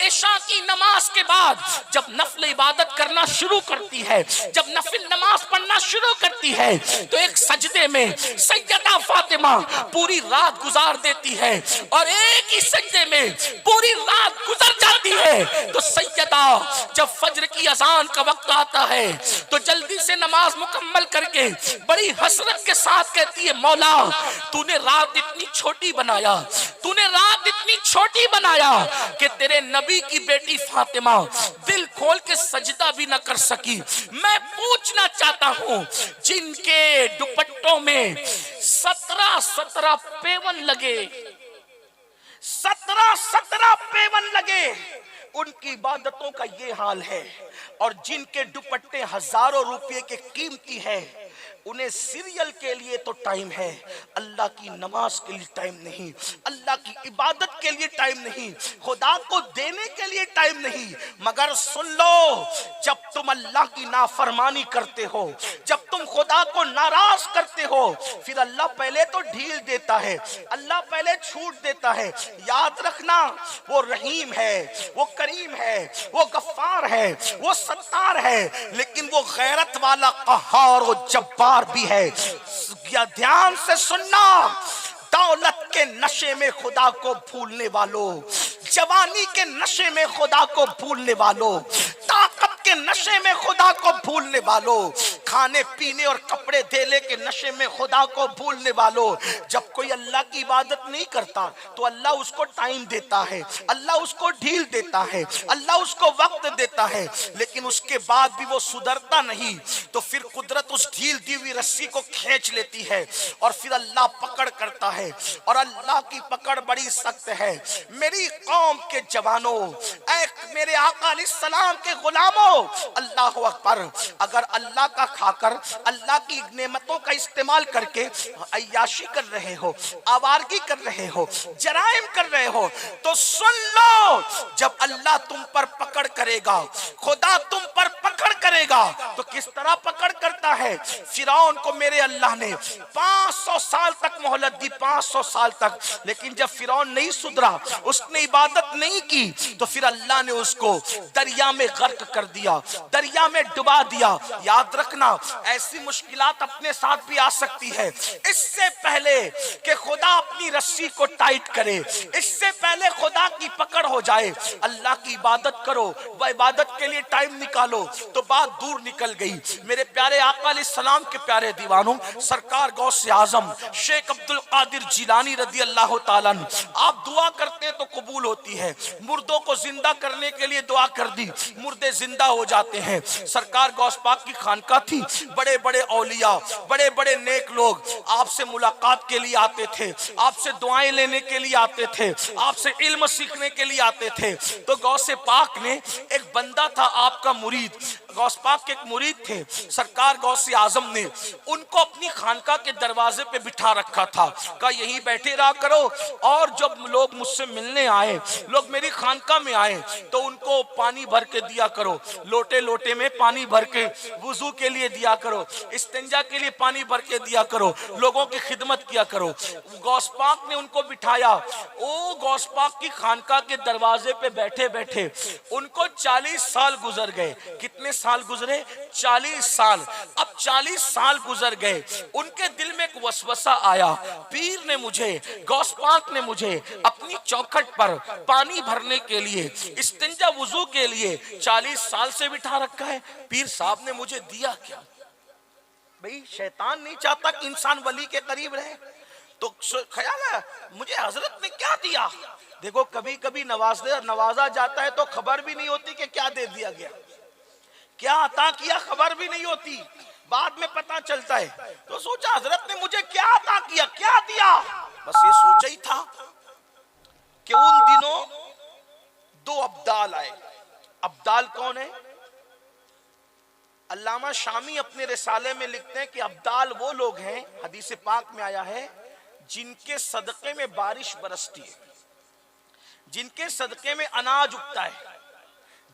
عشاء کی نماز کے بعد جب نفل عبادت کرنا شروع کرتی ہے، جب نفل نماز پڑھنا شروع کرتی ہے تو ایک سجدے میں سیدہ فاطمہ پوری رات گزار دیتی ہے، اور ایک ہی سجدے میں پوری رات گزر جاتی ہے۔ تو سیدہ جب فجر کی اذان کا وقت آتا ہے تو جلدی سے نماز مکمل کر کے بڑی حسرت کے ساتھ کہتی ہے، مولا تو نے رات اتنی چھوٹی بنایا، تو نے رات اتنی چھوٹی بنایا کہ تیرے نبی کی بیٹی فاطمہ دل کھول کے سجدہ بھی نہ کر سکی۔ میں پوچھنا چاہتا ہوں، جن کے دوپٹوں میں 17 پیون لگے، 17 پیون لگے، ان کی عبادتوں کا یہ حال ہے، اور جن کے دوپٹے ہزاروں روپے کے قیمتی ہے، انہیں سیریل کے لیے تو ٹائم ہے، اللہ کی نماز کے لیے ٹائم نہیں، اللہ کی عبادت کے لیے ٹائم نہیں، خدا کو دینے کے لیے ٹائم نہیں۔ مگر سن لو، جب تم اللہ کی نافرمانی کرتے ہو، جب تم خدا کو ناراض کرتے ہو، پھر اللہ پہلے تو ڈھیل دیتا ہے، اللہ پہلے چھوٹ دیتا ہے۔ یاد رکھنا، وہ رحیم ہے، وہ کریم ہے، وہ غفار ہے، وہ ستار ہے، لیکن وہ غیرت والا قہار و جبار بھی ہے۔ یا دھیان سے سننا، دولت کے نشے میں خدا کو بھولنے والوں، جوانی کے نشے میں خدا کو بھولنے والوں، طاقت کے نشے میں خدا کو بھولنے والوں، کھانے پینے اور کپڑے دھیلے کے نشے میں خدا کو بھولنے والوں، جب کوئی اللہ کی عبادت نہیں کرتا تو اللہ اس کو ٹائم دیتا ہے، اللہ اس کو ڈھیل دیتا ہے، اللہ اس کو وقت دیتا ہے، لیکن اس کے بعد بھی وہ سدھرتا نہیں تو پھر قدرت اس ڈھیل دی ہوئی رسی کو کھینچ لیتی ہے، اور پھر اللہ پکڑ کرتا ہے، اور اللہ کی پکڑ بڑی سخت ہے۔ میری قوم کے جوانوں، اے میرے آقا علیہ السلام کے غلاموں، اللہ اکبر، اگر اللہ کا کھا کر، اللہ کی نعمتوں کا استعمال کر کے عیاشی کر رہے ہو، آوارگی کر رہے ہو، جرائم کر رہے ہو، تو سن لو، جب اللہ تم پر پکڑ کرے گا، خدا تم پر پکڑ کرے گا، تو کس طرح پکڑ کرتا ہے؟ فرعون کو میرے اللہ نے 500 سال تک مہلت دی، 500 سال تک، لیکن جب فرعون نہیں سدھرا، اس نے عبادت نہیں کی، تو پھر اللہ نے اس کو دریا میں غرق کر دیا، دریا میں ڈبا دیا۔ یاد رکھنا، ایسی مشکلات اپنے ساتھ بھی آ سکتی ہے، اس سے پہلے کہ خدا اپنی رسی کو ٹائٹ کرے، اس سے پہلے خدا کی پکڑ ہو جائے، اللہ کی عبادت کرو، وہ عبادت کے لیے ٹائم نکالو، تو بات دور نکل گئی۔ میرے پیارے آقا علیہ السلام کے پیارے دیوانوں، سرکار غوث اعظم شیخ عبد القادر جیلانی رضی اللہ تعالیٰ عنہ، آپ دعا کرتے ہیں تو قبول ہوتی ہے، مردوں کو زندہ کرنے کے لیے دعا کر دی، مردے زندہ ہو جاتے ہیں۔ سرکار غوث پاک کی خانقاہ تھی، بڑے بڑے اولیاء، بڑے بڑے نیک لوگ آپ سے ملاقات کے لیے آتے تھے، آپ سے دعائیں لینے کے لیے آتے تھے، آپ سے علم سیکھنے کے لیے آتے تھے۔ تو غوث پاک نے، ایک بندہ تھا آپ کا مرید، غوث پاک کے ایک مرید تھے، سرکار غوث اعظم نے ان کو اپنی خانقاہ کے دروازے پہ بٹھا رکھا تھا، کہا یہی بیٹھے رہا کرو، اور جب لوگ مجھ سے ملنے آئے، لوگ میری خانقاہ میں آئے تو ان کو پانی بھر کے دیا کرو، لوٹے لوٹے میں پانی بھر کے وضو کے لیے دیا کرو، استنجا کے لیے پانی بھر کے دیا کرو، لوگوں کی خدمت کیا کرو۔ غوث پاک نے ان کو بٹھایا، او غوث پاک کی خانقاہ کے دروازے پہ بیٹھے بیٹھے ان کو 40 سال گزر گئے۔ کتنے سال گزرے؟ 40 سال۔ اب 40 سال گزر گئے، ان کے دل میں ایک وسوسہ آیا، پیر نے مجھے، غوث پاک نے مجھے اپنی چوکھٹ پر پانی بھرنے کے لیے، استنجا وضو کے لیے 40 سال سے بٹھا رکھا ہے، پیر صاحب نے مجھے دیا کیا؟ بھئی شیطان نہیں چاہتا کہ انسان ولی کے قریب رہے، تو خیال ہے مجھے حضرت نے کیا دیا؟ دیکھو کبھی کبھی نوازا جاتا ہے تو خبر بھی نہیں ہوتی کہ کیا دے دیا گیا، کیا عطا کیا خبر بھی نہیں ہوتی، بعد میں پتا چلتا ہے۔ تو سوچا حضرت نے مجھے کیا عطا کیا، کیا دیا؟ بس یہ سوچا ہی تھا کہ ان دنوں دو ابدال آئے. ابدال کون ہے؟ علامہ شامی اپنے رسالے میں لکھتے ہیں کہ ابدال وہ لوگ ہیں، حدیث پاک میں آیا ہے، جن کے صدقے میں بارش برستی ہے، جن کے صدقے میں اناج اگتا ہے،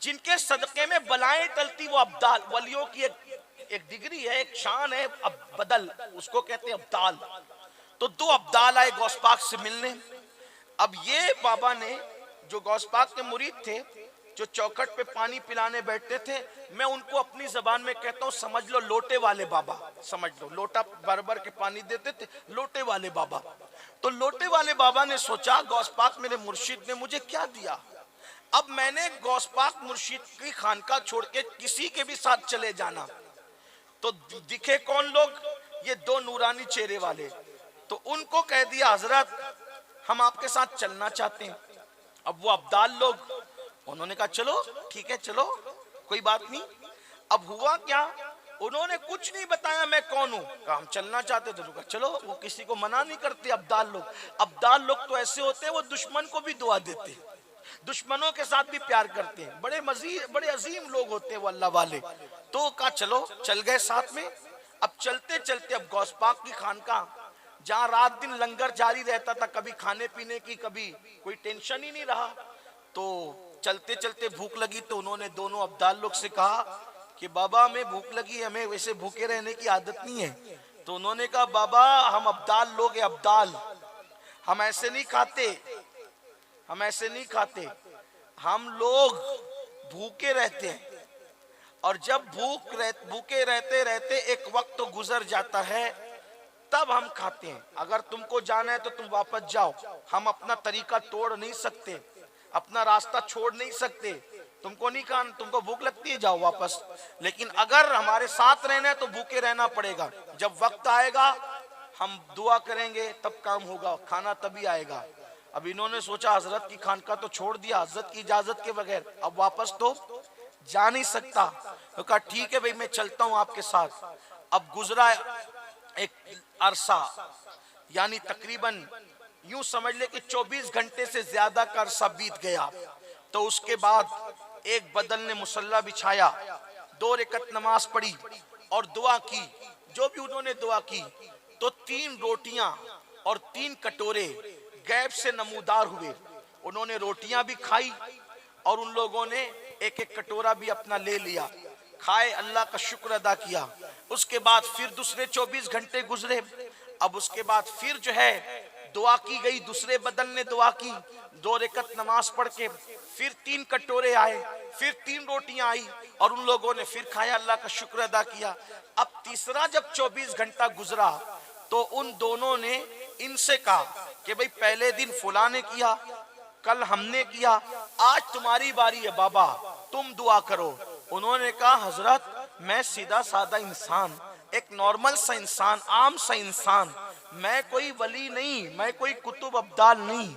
جن کے صدقے میں بلائیں ٹلتی. وہ ابدال ولیوں کی ایک ڈگری ہے، ایک شان ہے، بدل اس کو کہتے ہیں ابدال. تو دو ابدال آئے غوث پاک سے ملنے. اب یہ بابا نے جو غوث پاک کے مرید تھے، جو چوکھٹ پہ پانی پلانے بیٹھتے تھے، میں ان کو اپنی زبان میں کہتا ہوں سمجھ لو لوٹے والے بابا، سمجھ لو لوٹا بھر بھر کے پانی دیتے تھے، لوٹے والے بابا. تو لوٹے والے بابا نے سوچا غوث پاک میرے مرشد نے مجھے کیا دیا، اب میں نے غوث پاک مرشد کی خانقاہ چھوڑ کے کسی کے بھی ساتھ چلے جانا. تو دکھے کون لوگ؟ یہ دو نورانی چہرے والے. تو ان کو کہہ دیا حضرت ہم آپ کے ساتھ چلنا چاہتے ہیں. اب وہ ابدال لوگ انہوں نے کہا چلو ٹھیک ہے چلو کوئی بات نہیں. اب ہوا کیا، انہوں نے کچھ نہیں بتایا میں کون ہوں، کہا ہم چلنا چاہتے تھے. کہا چلو. وہ کسی کو منع نہیں کرتے ابدال لوگ. ابدال لوگ تو ایسے ہوتے ہیں وہ دشمن کو بھی دعا دیتے ہیں، دشمنوں کے ساتھ بھی پیار کرتے ہیں، بڑے عظیم لوگ ہوتے ہیں وہ اللہ والے. تو کہا چلو، چل گئے ساتھ میں. اب چلتے چلتے اب غوث پاک کی خانقاہ جہاں رات دن لنگر جاری رہتا تھا، کبھی کھانے پینے کی کبھی کوئی ٹینشن ہی نہیں رہا. تو چلتے چلتے بھوک لگی تو انہوں نے دونوں ابدال لوگ سے کہا کہ بابا ہمیں بھوک لگی، ہمیں ویسے بھوکے رہنے کی عادت نہیں ہے. تو انہوں نے کہا بابا ہم ابدال لوگ ہیں، ابدال ہم ایسے نہیں کھاتے، ہم ایسے نہیں کھاتے، ہم لوگ بھوکے رہتے ہیں. اور جب بھوکے رہتے رہتے ایک وقت تو گزر جاتا ہے تب ہم کھاتے ہیں. اگر تم کو جانا ہے تو تم واپس جاؤ، ہم اپنا طریقہ توڑ نہیں سکتے، اپنا راستہ چھوڑ نہیں سکتے. تم کو نہیں کھانا، تم کو بھوک لگتی ہے جاؤ واپس، لیکن اگر ہمارے ساتھ رہنا ہے تو بھوکے رہنا پڑے گا. جب وقت آئے گا ہم دعا کریں گے تب کام ہوگا، کھانا تبھی آئے گا. اب انہوں نے سوچا حضرت کی خانقاہ تو چھوڑ دیا حضرت کی اجازت کے بغیر، اب واپس تو جا نہیں سکتا. تو کہا ٹھیک ہے بھئی میں چلتا ہوں آپ کے ساتھ. اب گزرا ایک عرصہ، یعنی تقریباً یوں سمجھ لے کہ 24 گھنٹے سے زیادہ کا عرصہ بیت گیا. تو اس کے بعد ایک بدل نے مصلی بچھایا، 2 رکعت نماز پڑھی اور دعا کی. جو بھی انہوں نے دعا کی تو 3 روٹیاں اور 3 کٹورے غیب سے نمودار ہوئے. انہوں نے روٹیاں بھی کھائی اور ان لوگوں نے ایک ایک کٹورا بھی اپنا لے لیا، کھائے، اللہ کا شکر ادا کیا. اس کے بعد پھر دوسرے 24 گھنٹے گزرے. اب اس کے بعد پھر جو ہے دعا کی گئی، دوسرے بدل نے دعا کی، 2 رکعت نماز پڑھ کے پھر 3 کٹورے آئے، پھر 3 روٹیاں آئی اور ان لوگوں نے پھر کھایا، اللہ کا شکر ادا کیا. اب تیسرا جب 24 گھنٹہ گزرا تو ان دونوں نے ان سے کہا کہ بھئی پہلے دن فلاں نے کیا، کل ہم نے کیا، آج تمہاری باری ہے بابا تم دعا کرو. انہوں نے کہا حضرت میں سیدھا سادہ انسان، ایک نارمل سا انسان، عام سا انسان، میں کوئی ولی نہیں، میں کوئی کتب ابدال نہیں،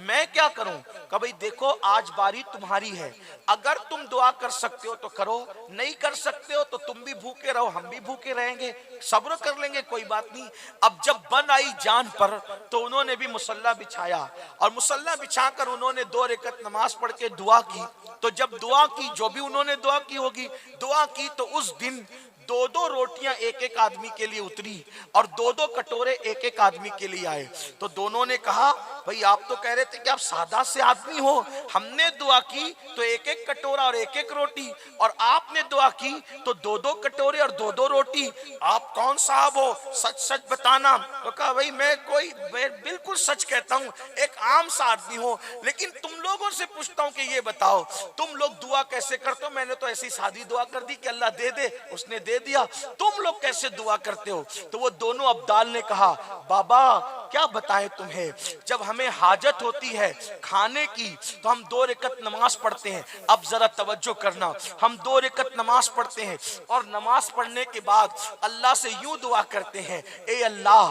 میں کیا کروں؟ کہ بھئی دیکھو آج باری تمہاری ہے، اگر تم دعا کر سکتے ہو تو کرو، نہیں کر سکتے ہو تو تم بھی بھوکے رہو، ہم بھی بھوکے رہیں گے، صبر کر لیں گے، کوئی بات نہیں. اب جب بن آئی جان پر تو انہوں نے بھی مصلی بچھایا اور مصلی بچھا کر انہوں نے 2 رکعت نماز پڑھ کے دعا کی. تو جب دعا کی، جو بھی انہوں نے دعا کی ہوگی، دعا کی تو اس دن 2 روٹیاں ایک ایک آدمی کے لیے اتری اور 2 کٹورے ایک ایک آدمی کے لیے آئے. تو دونوں نے کہا بھئی آپ تو کہہ رہے تھے کہ آپ سادہ سے آدمی ہو، ہم نے دعا کی تو ایک ایک کٹورا اور ایک ایک روٹی، اور آپ نے دعا کی تو 2 کٹورے اور 2 روٹی، آپ کون صاحب ہو؟ سچ سچ بتانا. تو کہا بھئی میں بالکل سچ کہتا ہوں، ایک عام سا آدمی ہوں، لیکن تم لوگوں سے پوچھتا ہوں کہ یہ بتاؤ تم لوگ دعا کیسے کرتے ہو؟ میں نے تو ایسی سادی دعا کر دی کہ اللہ دے دے، اس نے دے دیا. تم لوگ کیسے دعا کرتے ہو؟ تو وہ دونوں ابدال نے کہا بابا کیا بتائیں تمہیں، جب ہمیں حاجت ہوتی ہے کھانے کی تو ہم 2 رکعت نماز پڑھتے ہیں. اب ذرا توجہ کرنا، ہم 2 رکعت نماز پڑھتے ہیں اور نماز پڑھنے کے بعد اللہ سے یوں دعا کرتے ہیں، اے اللہ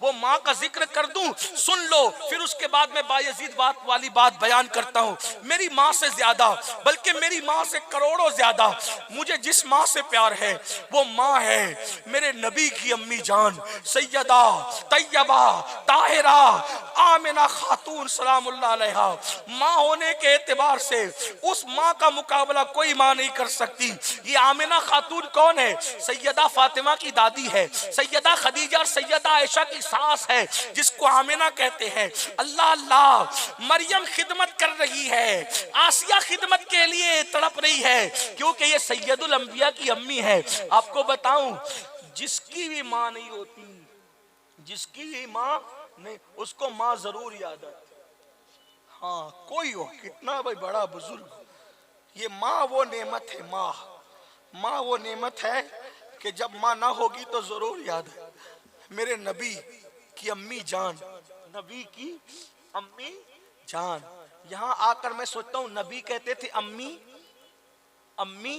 وہ ماں کا ذکر کر دوں، سن لو، پھر اس کے بعد میں بایزید والی بات بیان کرتا ہوں۔ میری ماں سے زیادہ، بلکہ میری ماں سے کروڑوں زیادہ مجھے جس ماں سے پیار ہے وہ ماں ہے میرے نبی کی امی جان سیدہ طیبہ طاہرہ آمنہ خاتون سلام اللہ علیہا۔ ماں ہونے کے اعتبار سے اس ماں کا مقابلہ کوئی ماں نہیں کر سکتی۔ یہ آمنہ خاتون کون ہے؟ سیدہ فاطمہ کی دادی ہے، سیدہ خدیجہ اور سیدہ عائشہ کی ساس ہے، جس کو آمنہ کہتے ہیں۔ اللہ اللہ، مریم خدمت کر رہی ہے، آسیہ خدمت کے لیے تڑپ رہی ہے، کیونکہ یہ سید الانبیاء کی امی ہے۔ آپ کو بتاؤں، جس کی بھی ماں نہیں ہوتی، جس کی بھی ماں نہیں، اس کو ماں ضرور یاد آتی۔ ہاں کوئی ہو، کتنا بھائی بڑا بزرگ، یہ ماں وہ نعمت ہے، ماں وہ نعمت ہے کہ جب ماں نہ ہوگی تو ضرور یاد ہے۔ میرے نبی کی امی جان، نبی کی امی جان، یہاں آ کر میں سوچتا ہوں نبی کہتے تھے امی امی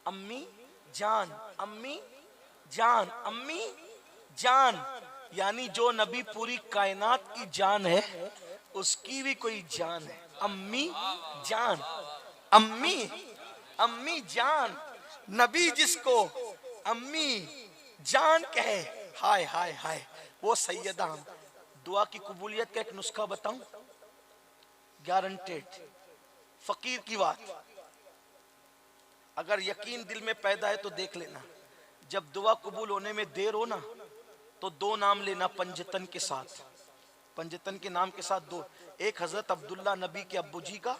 امی جان، امی جان، امی جان، یعنی جو نبی پوری کائنات کی جان ہے اس کی بھی کوئی جان ہے، امی جان، امی امی جان، نبی جس کو امی جان کہے، ہائے ہائے ہائے، وہ سیدہ۔ دعا کی قبولیت کا ایک نسخہ بتاؤں، گارنٹیڈ، فقیر کی بات، اگر یقین دل میں پیدا ہے تو دیکھ لینا، جب دعا قبول ہونے میں دیر ہو نا تو دو نام لینا پنجتن کے ساتھ، پنجتن کے نام کے ساتھ دو، ایک حضرت عبداللہ نبی کے ابو جی کا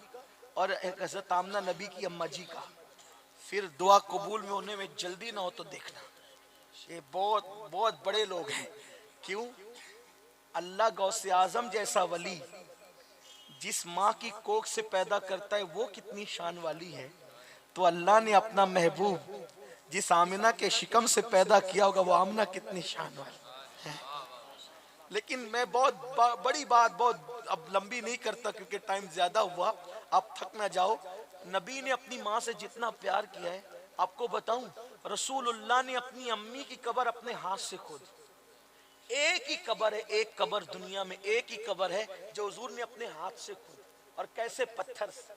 اور ایک حضرت آمنہ نبی کی اماں جی کا، پھر دعا قبول میں ہونے میں جلدی نہ ہو تو دیکھنا۔ یہ بہت بہت بڑے لوگ ہیں، کیوں؟ اللہ غوث اعظم جیسا ولی جس ماں کی کوکھ سے پیدا کرتا ہے وہ کتنی شان والی ہے، تو اللہ نے اپنا محبوب جس آمنہ کے شکم سے پیدا کیا ہوگا وہ آمنہ کتنی شان والی ہے۔ لیکن میں بہت بڑی بات بہت اب لمبی نہیں کرتا کیونکہ ٹائم زیادہ ہوا، آپ تھک نہ جاؤ۔ نبی نے اپنی ماں سے جتنا پیار کیا ہے، آپ کو بتاؤں، رسول اللہ نے اپنی امی کی قبر اپنے ہاتھ سے کھودی۔ ایک ہی قبر ہے، ایک قبر دنیا میں ایک ہی قبر ہے جو حضور نے اپنے ہاتھ سے کھودی، اور کیسے پتھر سے،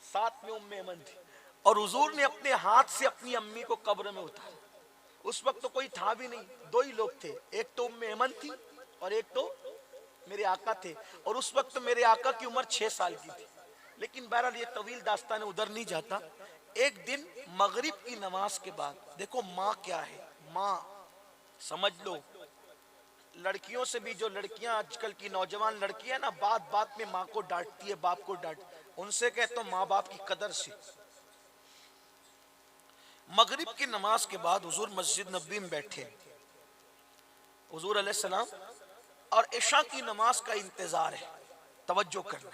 ساتھ میں ام ایمن تھی، اور حضور نے اپنے ہاتھ سے اپنی امی کو قبر میں اتارا۔ اس وقت تو کوئی تھا بھی نہیں، دو ہی لوگ تھے، ایک تو ام ایمن تھی اور ایک تو میرے آقا تھے، اور اس وقت میرے آقا کی عمر 6 سال کی تھی۔ لیکن بہرحال یہ طویل داستان ادھر نہیں جاتا۔ ایک دن مغرب کی نماز کے بعد، دیکھو ماں کیا ہے، ماں سمجھ لو، لڑکیوں سے بھی جو لڑکیاں آج کل کی نوجوان لڑکیاں نا بات بات میں ماں کو ڈانٹتی ہے، باپ کو ان سے کہتا ہوں ماں باپ کی قدر سے۔ مغرب کی نماز کے بعد حضور مسجد نبوی میں بیٹھے، حضور علیہ السلام، اور عشاء کی نماز کا انتظار ہے، توجہ کرنا،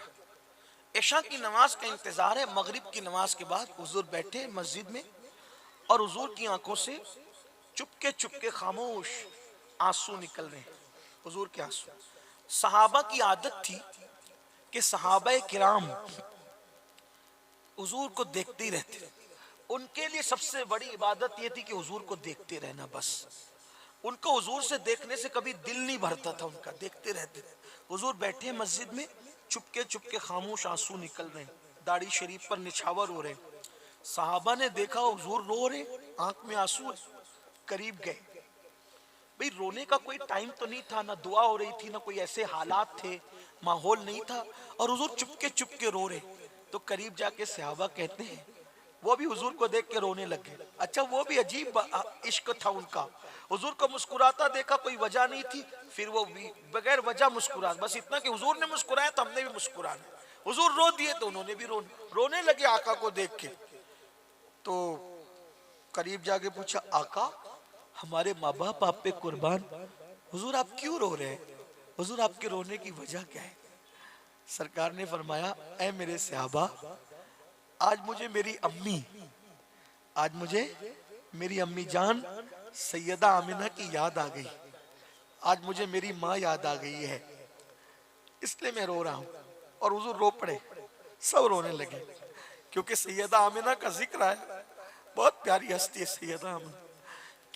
عشاء کی نماز کا انتظار ہے۔ مغرب کی نماز کے بعد حضور بیٹھے مسجد میں، اور حضور کی آنکھوں سے چپکے خاموش آنسو نکل رہے ہیں، حضور کے آنسو۔ صحابہ کی عادت تھی کہ صحابہ کرام حضور کو دیکھتے ہی رہتے، ان کے لیے سب سے بڑی عبادت یہ تھی کہ حضور کو دیکھتے رہنا، بس ان کو حضور سے دیکھنے سے کبھی دل نہیں بھرتا تھا ان کا، دیکھتے رہتے تھے۔ حضور بیٹھے مسجد میں، چپکے خاموش آنسو نکل رہے ہیں، داڑھی شریف پر نچھاور ہو رہے ہیں۔ صحابہ نے دیکھا حضور رو رہے، آنکھ میں آنسو ہے، قریب گئے۔ بھئی رونے کا کوئی ٹائم تو نہیں تھا، نہ دعا ہو رہی تھی، نہ کوئی ایسے حالات تھے، ماحول نہیں تھا، اور حضور چپکے رو رہے۔ تو قریب جا کے صحابہ کہتے ہیں، وہ بھی حضور کو دیکھ کے رونے لگے۔ اچھا وہ بھی عجیب عشق تھا ان کا، حضور کو مسکراتا دیکھا، کوئی وجہ نہیں تھی، پھر وہ بھی بغیر وجہ مسکرا، بس اتنا کہ حضور نے مسکرایا تو ہم نے بھی مسکرانا، حضور رو دیے تو انہوں نے بھی رونے لگے آقا کو دیکھ کے۔ تو قریب جا کے پوچھا، آقا ہمارے ماں باپ آپ پہ قربان، حضور آپ کیوں رو رہے ہیں؟ حضور آپ کے رونے کی وجہ کیا ہے؟ سرکار نے فرمایا، اے میرے صحابہ، آج مجھے میری امی جان سیدہ آمنہ کی یاد آ گئی، آج مجھے میری ماں یاد آ گئی ہے، اس لیے میں رو رہا ہوں۔ اور حضور رو پڑے، سب رونے لگے، کیونکہ سیدہ آمنہ کا ذکر ہے، بہت پیاری ہستی ہے سیدہ آمنہ۔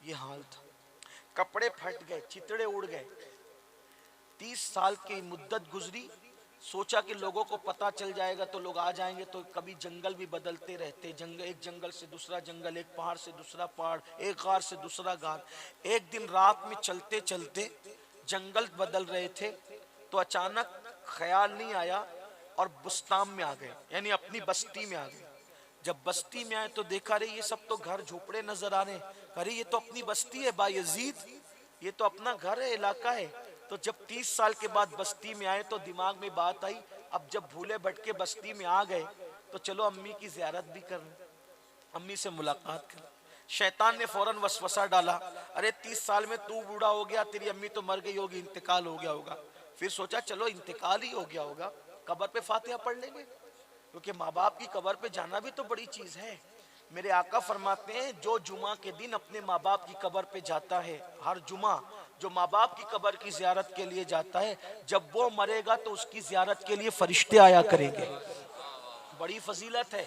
یہ حال تھا. کپڑے پھٹ گئے, چتڑے اڑ گئے. 30 سال کی مدت گزری. سوچا کہ لوگوں کو پتا چل جائے گا تو لوگ آ جائیں گے, تو کبھی جنگل بھی بدلتے رہتے, ایک جنگل سے دوسرا جنگل, ایک پہاڑ سے دوسرا پہاڑ, ایک غار سے دوسرا غار. ایک دن رات میں چلتے چلتے جنگل بدل رہے تھے تو اچانک خیال نہیں آیا اور بستان میں آ گئے, یعنی اپنی بستی میں آ گئے. جب بستی میں آئے تو دیکھا رہے یہ سب تو گھر جھوپڑے نظر آ رہے ہیں. ارے یہ تو اپنی بستی ہے بایزید, یہ تو اپنا گھر ہے, علاقہ ہے. تو جب 30 سال کے بعد بستی میں آئے تو دماغ میں بات آئی, اب جب بھولے بھٹکے بستی میں آ گئے تو چلو امی کی زیارت بھی کر لیں, امی سے ملاقات کر. شیطان نے فوراً وسوسہ ڈالا, ارے 30 سال میں تو بوڑھا ہو گیا, تیری امی تو مر گئی ہوگی, انتقال ہو گیا ہوگا. پھر سوچا چلو انتقال ہی ہو گیا ہوگا, قبر پہ فاتحہ پڑھ لیں گے, کیونکہ ماں باپ کی قبر پہ جانا بھی تو بڑی چیز ہے. میرے آقا فرماتے ہیں جو جمعہ کے دن اپنے ماں باپ کی قبر پہ جاتا ہے, ہر جمعہ جو ماں باپ کی قبر کی زیارت کے لیے جاتا ہے, جب وہ مرے گا تو اس کی زیارت کے لیے فرشتے آیا کریں گے. بڑی فضیلت ہے.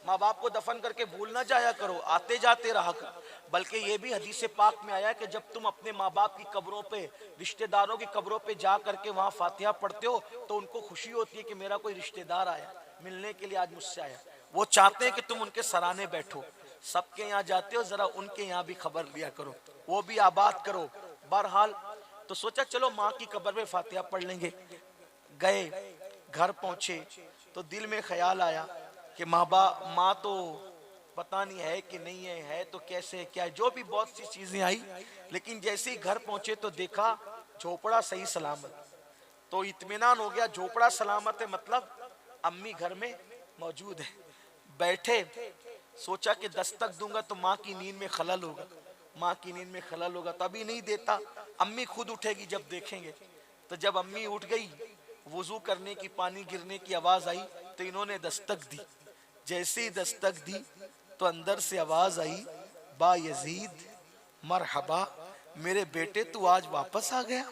ماں باپ کو دفن کر کے بھول نہ جایا کرو, آتے جاتے رہا کرو. بلکہ یہ بھی حدیث پاک میں آیا ہے کہ جب تم اپنے ماں باپ کی قبروں پہ, رشتہ داروں کی قبروں پہ جا کر کے وہاں فاتحہ پڑھتے ہو تو ان کو خوشی ہوتی ہے کہ میرا کوئی رشتہ دار آیا, ملنے کے لیے آج مجھ سے آیا. وہ چاہتے ہیں کہ تم ان کے سرانے بیٹھو. سب کے یہاں جاتے ہو, ذرا ان کے یہاں بھی خبر لیا کرو, وہ بھی آباد کرو. بہرحال تو سوچا چلو ماں کی قبر پہ فاتحہ پڑھ لیں گے. گئے, گھر پہنچے تو دل میں خیال آیا کہ ماں تو پتہ نہیں ہے کہ نہیں ہے تو کیسے کیا ہے, جو بھی بہت سی چیزیں آئی. لیکن جیسے ہی گھر پہنچے تو دیکھا جھوپڑا صحیح سلامت, تو اطمینان ہو گیا, جھوپڑا سلامت ہے مطلب امی گھر میں موجود ہے. بیٹھے, سوچا کہ دستک دوں گا تو ماں کی نیند میں خلل ہوگا, ماں کی نیند میں خلل ہوگا, تبھی نہیں دیتا, امی خود اٹھے گی جب دیکھیں گے. تو جب امی اٹھ گئی, وضو کرنے کی, پانی گرنے کی آواز آئی تو انہوں نے دستک دی. جیسے ہی دستک دی تو اندر سے آواز آئی, با یزید مرحبا, میرے بیٹے تو آج واپس آ گیا.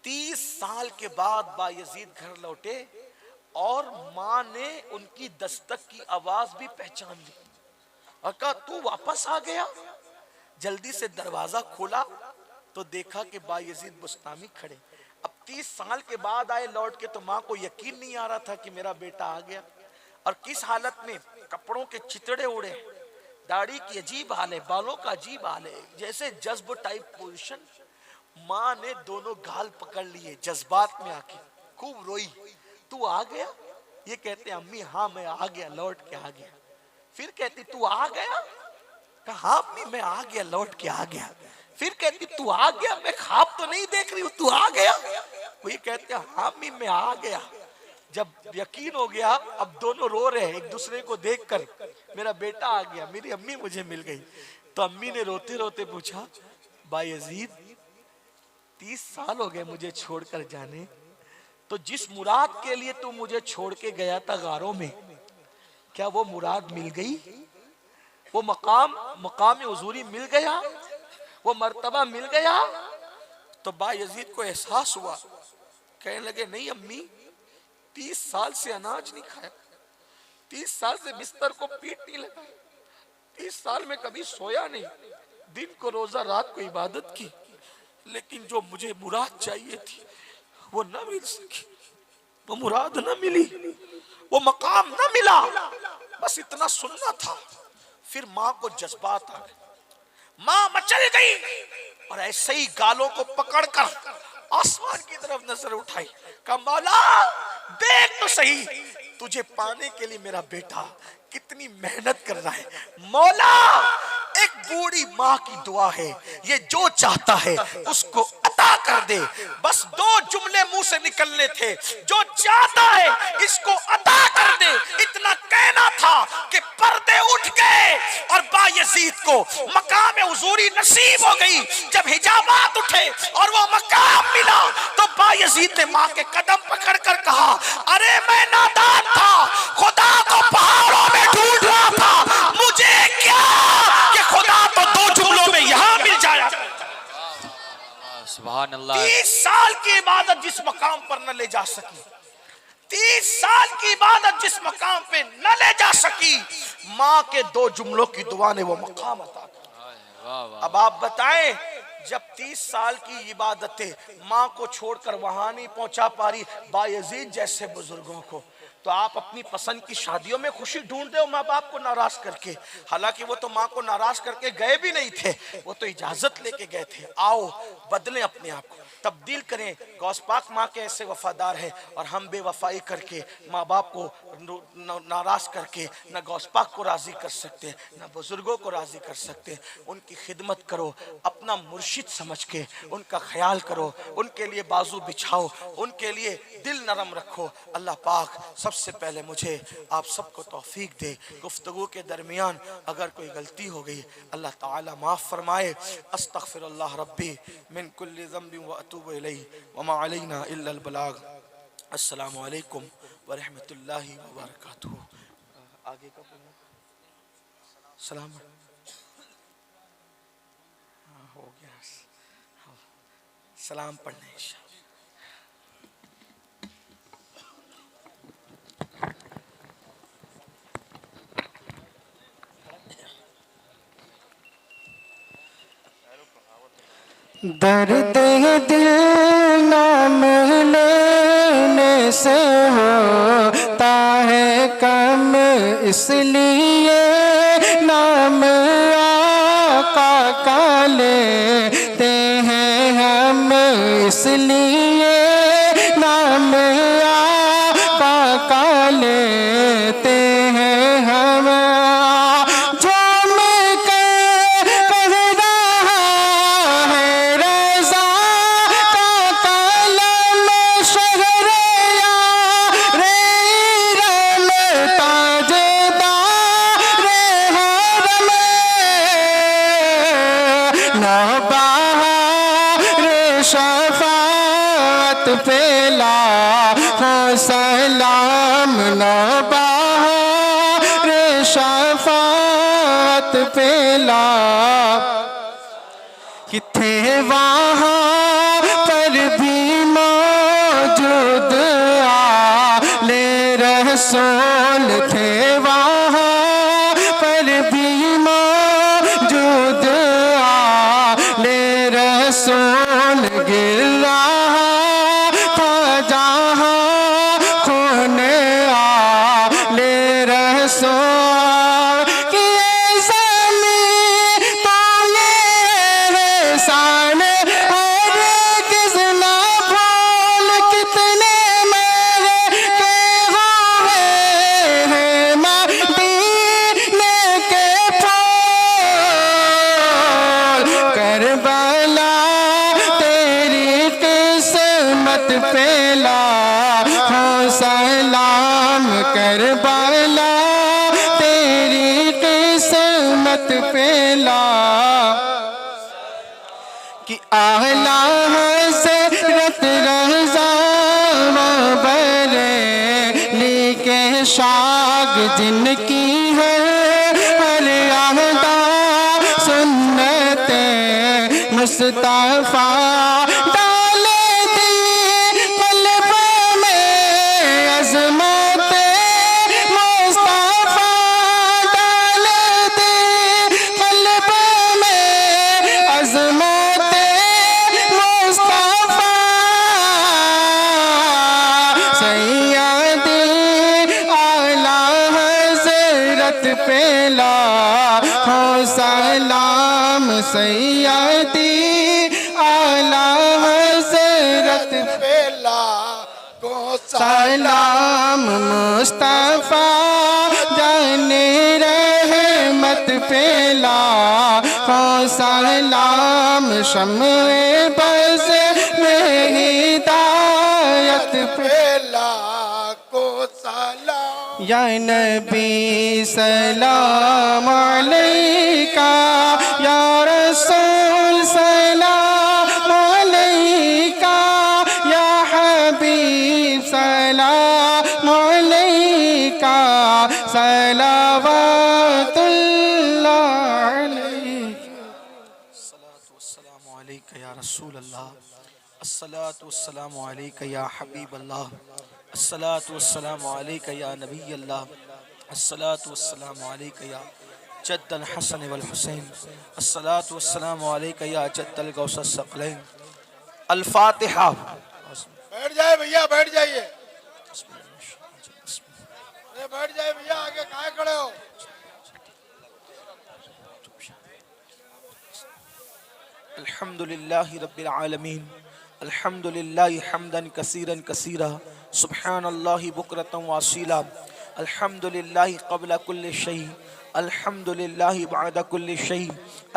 30 سال کے بعد با یزید گھر لوٹے اور ماں نے ان کی دستک کی آواز بھی پہچان لی اور کہا تو واپس آ گیا. جلدی سے دروازہ کھولا تو دیکھا کہ با یزید بستامی کھڑے. اب 30 سال کے بعد آئے لوٹ کے تو ماں کو یقین نہیں آ رہا تھا کہ میرا بیٹا آ گیا. اور کس حالت میں, کپڑوں کے چتڑے اڑے, داڑھی کی عجیب حال ہے, بالوں کا عجیب حال ہے, جیسے جذب ٹائپ پوزیشن. ماں نے دونوں گال پکڑ لیے, جذبات میں آ کے خوب روئی, تو آ گیا. یہ کہتے ہیں امی ہاں میں آ گیا, لوٹ کے آ گیا. پھر کہتی تو آ گیا, کہا ہاں امی میں آ گیا, لوٹ کے آ گیا. پھر کہتی تو آ گیا, میں خواب تو نہیں دیکھ رہی ہوں, تو آ گیا. وہی کہتے ہیں ہاں امی میں آ گیا. جب یقین ہو گیا, اب دونوں رو رہے ہیں ایک دوسرے کو دیکھ کر, میرا بیٹا آ گیا, میری امی مجھے مل گئی. تو امی نے روتے روتے پوچھا, با یزید 30 سال ہو گئے مجھے چھوڑ کر جانے, تو جس مراد کے لیے تو مجھے چھوڑ کے گیا تھا غاروں میں, کیا وہ مراد مل گئی؟ وہ مقام حضوری مل گیا؟ وہ مرتبہ مل گیا؟ تو با یزید کو احساس ہوا, کہنے لگے نہیں امی, 30 سال سے اناج نہیں کھایا, 30 سال سے بستر کو پیٹ نہیں لگا, 30 سال میں کبھی سویا نہیں, دن کو روزہ رات کو عبادت کی, لیکن جو مجھے مراد چاہیے تھی وہ نہ مل سکی, وہ مراد نہ ملی, وہ مقام نہ ملا, بس اتنا سننا تھا. پھر ماں کو جذبات آ گئے, ماں مچل گئی اور ایسے ہی گالوں کو پکڑ کر آسمان کی طرف نظر اٹھائی, کہا مولا دیکھ تو صحیح, تجھے پانے کے لیے میرا بیٹا کتنی محنت کر رہا ہے. مولا ایک بوڑھی ماں کی دعا ہے, یہ جو چاہتا ہے اس کو عطا کر دے. بس 2 جملے منہ سے نکلنے تھے, جو چاہتا ہے اس کو عطا کر دے. اتنا کہنا تھا کہ پردے اٹھ گئے اور با یزید کو مقام حضوری نصیب ہو گئی. جب حجابات اٹھے اور وہ مقام ملا تو با یزید نے ماں کے قدم پکڑ کر کہا, ارے میں نادان تھا, خدا کو پہاڑوں میں ڈھونڈ رہا تھا, مجھے کیا کہ خدا تو 2 جملوں میں یہاں مل جایا. سبحان اللہ. 30 سال کی عبادت جس مقام پر نہ لے جا سکی, 30 سال کی عبادت جس مقام پہ نہ لے جا سکی, ماں کے 2 جملوں کی دعا نے وہ مقام عطا کیا. اب آپ بتائیں جب 30 سال کی عبادتیں ماں کو چھوڑ کر وہاں نہیں پہنچا پا رہی بایزید جیسے بزرگوں کو، تو آپ اپنی پسند کی شادیوں میں خوشی ڈھونڈ رہے ہو ماں باپ کو ناراض کر کے. حالانکہ وہ تو ماں کو ناراض کر کے گئے بھی نہیں تھے، وہ تو اجازت لے کے گئے تھے. آؤ بدلیں اپنے آپ کو، تبدیل کریں. غوث پاک ماں کے ایسے وفادار ہیں اور ہم بے وفائی کر کے ماں باپ کو ناراض کر کے نہ غوث پاک کو راضی کر سکتے نہ بزرگوں کو راضی کر سکتے. ان کی خدمت کرو، اپنا مرشد سمجھ کے ان کا خیال کرو، ان کے لیے بازو بچھاؤ، ان کے لیے دل نرم رکھو. اللہ پاک سب سے پہلے مجھے آپ سب کو توفیق دے. گفتگو کے درمیان اگر کوئی غلطی ہو گئی اللہ تعالی معاف فرمائے. استغفر اللہ ربی من کل ذنب واتوب الیہ وما علینا الا البلاغ. السلام علیکم ورحمۃ اللہ وبرکاتہ. آگے کا سلام ہو گیا، سلام پڑھنے انشاءاللہ. درد دل نام لینے سے ہوتا ہے کم، اس لیے نام آقا کا لیتے ہیں ہم، اس لیے نام آقا کا لیتے ہیں ہم. شفاعت پہ لاکھوں سلام، نوبہار شفاعت پہ کہ تھے وہاں پر بھی موجود آلِ رسول، تھے وہاں پر بھی موجود آلِ رسول. گر رہا تھا جہاں خون آلِ رسول کی زمین تو یہ احسان ہرگز نہ بھول. کتنے میرے کے ہوئے ہیں مدینے کے پھول. کربلا پہ لاکھوں سلام، کربلا تیری قسمت پہ کہ اعلیٰ حضرت رضا بریلی کے شاگ جن کی ہے ہر عہدہ سنت مصطفیٰ پہ لاکھوں سلام. سیدی اعلیٰ حضرت پہ لاکھوں سلام. مصطفیٰ جان رحمت پہ لاکھوں سلام. شمع بز میں ہدایت پہ لاکھوں سلام. یا نبی سلام علیکہ، یا رسول سلام علیکہ، یا حبیب سلام علیکہ، صلوات اللہ علیکہ. الصلاة والسلام علیکہ یا رسول اللہ، الصلاة والسلام علیکہ یا حبیب اللہ، الصلاة والسلام علیکہ یا نبی اللہ، الصلاة والسلام علیکہ یا جد الحسن والحسین الصلاۃ والسلام علیک یا جد الغوث الثقلین الفاتحہ۔ بیٹھ جائے بھیا، بیٹھ جائیے، بیٹھ جائے بھیا، آگے کہاں کھڑے ہو؟ الحمد للہ رب العالمین، الحمد للہ حمدا کثیرا کثیرا، سبحان اللہ بکرۃ واصیلا، الحمد للہ قبل کل شیء، الحمد للہ بعد کل شیء،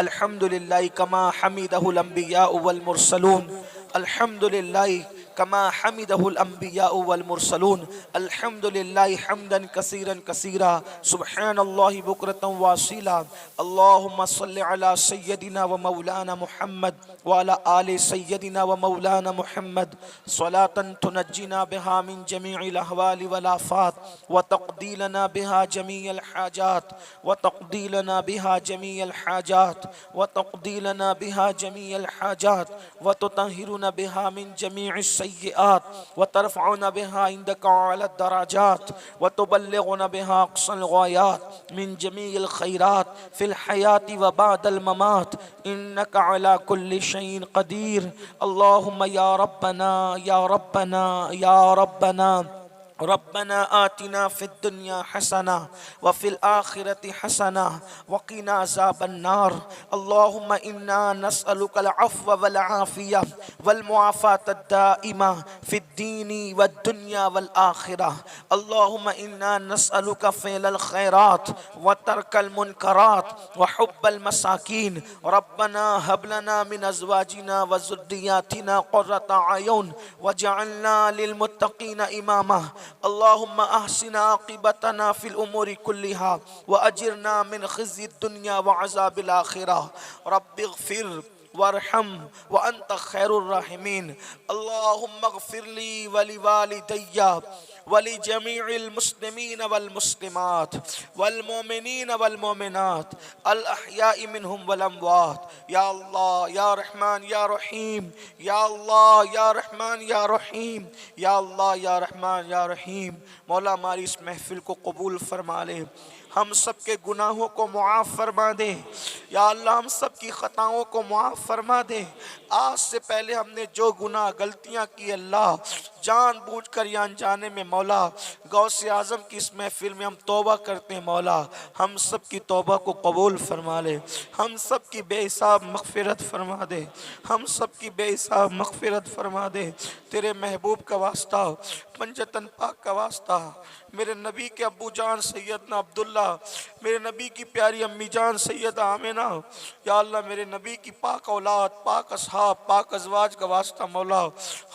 الحمد للہ کما حمدہ الانبیاء والمرسلون، الحمد للہ كما حمده الأنبياء والمرسلون، الحمد لله حمدا كثيرا كثيرا، سبحان الله بكرة واصيلا، اللهم صل على سيدنا ومولانا محمد وعلى آل سيدنا ومولانا محمد صلاة تنجينا بها من جميع الأهوال والآفات، وتقضي لنا بها جميع الحاجات، وتقضي لنا بها جميع الحاجات، وتقضي لنا بها جميع الحاجات، وتطهرنا بها من جميع السيئات، وترفعنا بها عندك على الدرجات، وتبلغنا بها أقصى الغايات من جميع الخيرات في الحياة وبعد الممات، إنك على كل شيء قدير. اللهم يا ربنا يا ربنا يا ربنا ربنا آتنا في الدنيا حسنة وفي الآخرة حسنة وقنا عذاب النار. اللهم إنا نسألك العفو والعافية والمعافاة الدائمة في الدين والدنيا والآخرة. اللهم إنا نسألك فعل الخيرات وترك المنكرات وحب المساكين. ربنا هب لنا من أزواجنا وذرياتنا قرة أعين واجعلنا للمتقين إماما. اللهم احسن عاقبتنا في الامور كلها واجرنا من خزي الدنيا وعذاب الاخره. رب اغفر وارحم وانت خير الراحمين. اللهم اغفر لي ولوالدي ولجميع المسلمين والمسلمات والمؤمنين والمؤمنات الأحياء منهم والأموات. يا الله يا رحمن يا رحيم، يا الله يا رحمن يا رحيم، يا الله يا رحمن يا رحيم. مولا ہماری اس محفل کو قبول فرما لے، ہم سب کے گناہوں کو معاف فرما دے. یا اللہ ہم سب کی خطاؤں کو معاف فرما دے. آج سے پہلے ہم نے جو گناہ غلطیاں کی اللہ جان بوجھ کر یا انجانے میں، مولا غوث اعظم کی اس محفل میں ہم توبہ کرتے ہیں. مولا ہم سب کی توبہ کو قبول فرما لے، ہم سب کی بے حساب مغفرت فرما دے، ہم سب کی بے حساب مغفرت فرما دے. تیرے محبوب کا واسطہ، پنجتن پاک کا واسطہ، میرے نبی کے ابو جان سیدنا عبداللہ، میرے نبی کی پیاری امی جان سیدہ آمنہ، یا اللہ میرے نبی کی پاک اولاد، پاک اصحاب، پاک ازواج کا واسطہ، مولا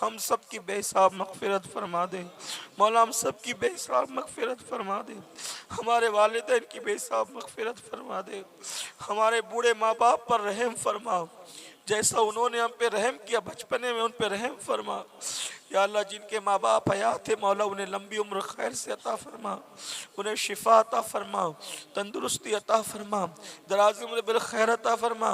ہم سب کی بے حساب مغفرت فرما دے. مولا ہم سب کی بے حساب مغفرت فرما دے. ہمارے والدین کی بے حساب مغفرت فرما دے. ہمارے بوڑھے ماں باپ پر رحم فرما، جیسا انہوں نے ہم پہ رحم کیا بچپنے میں، ان پہ رحم فرما. یا اللہ جن کے ماں باپ حیات ہے، مولا انہیں لمبی عمر خیر سے عطا فرما، انہیں شفا عطا فرما، تندرستی عطا فرما، دراز عمر بالخیر عطا فرما.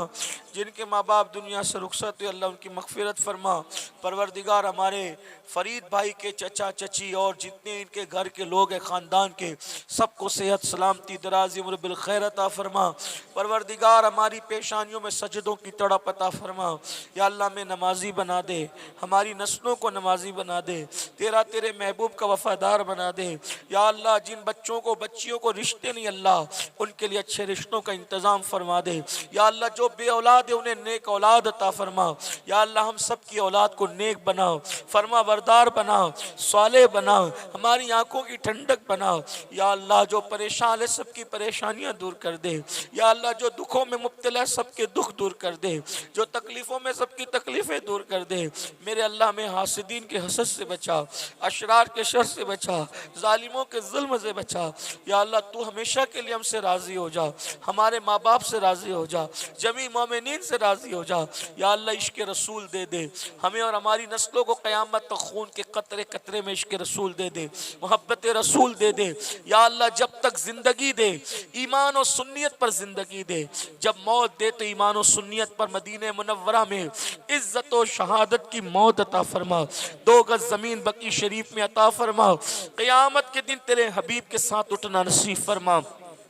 جن کے ماں باپ دنیا سے رخصت ہوئے، اللہ ان کی مغفرت فرما. پروردگار ہمارے فرید بھائی کے چچا چچی اور جتنے ان کے گھر کے لوگ ہیں، خاندان کے، سب کو صحت سلامتی دراز عمر بالخیر عطا فرما. پروردگار ہماری پیشانیوں میں سجدوں کی تڑپ عطا فرما. یا اللہ ہمیں نمازی بنا دے، ہماری نسلوں کو نمازی بنا دے، تیرے محبوب کا وفادار بنا دے. یا اللہ جن بچوں کو بچیوں کو رشتے نہیں، اللہ ان کے لیے اچھے رشتوں کا انتظام فرما دے. یا اللہ جو بے اولاد ہے انہیں نیک اولاد عطا فرما. یا اللہ ہم سب کی اولاد کو نیک بنا، فرما بردار بنا، صالح بنا، ہماری آنکھوں کی ٹھنڈک بنا. یا اللہ جو پریشان ہے سب کی پریشانیاں دور کر دے. یا اللہ جو دکھوں میں مبتلا ہے سب کے دکھ دور کر دے، جو تکلیفوں میں سب کی تکلیفیں دور کر دے. میرے اللہ میں حاسدین کے حسد سے بچا، اشرار کے شر سے بچا، ظالموں کے ظلم سے بچا. یا اللہ تو ہمیشہ کے لیے ہم سے راضی ہو جا، ہمارے ماں باپ سے راضی ہو جا، جمیع مومنین سے راضی ہو جا. یا اللہ عشق رسول دے دے ہمیں اور ہماری نسلوں کو، قیامت تک خون کے قطرے قطرے میں عشق رسول دے دے، محبت رسول دے دے. یا اللہ جب تک زندگی دے ایمان و سنیت پر زندگی دے، جب موت دے تو ایمان و سنیت پر مدینہ منورہ میں عزت و شہادت کی موت عطا فرما. 2 گز زمین بقی شریف میں عطا فرما. قیامت کے دن تیرے حبیب کے ساتھ اٹھنا نصیب فرما.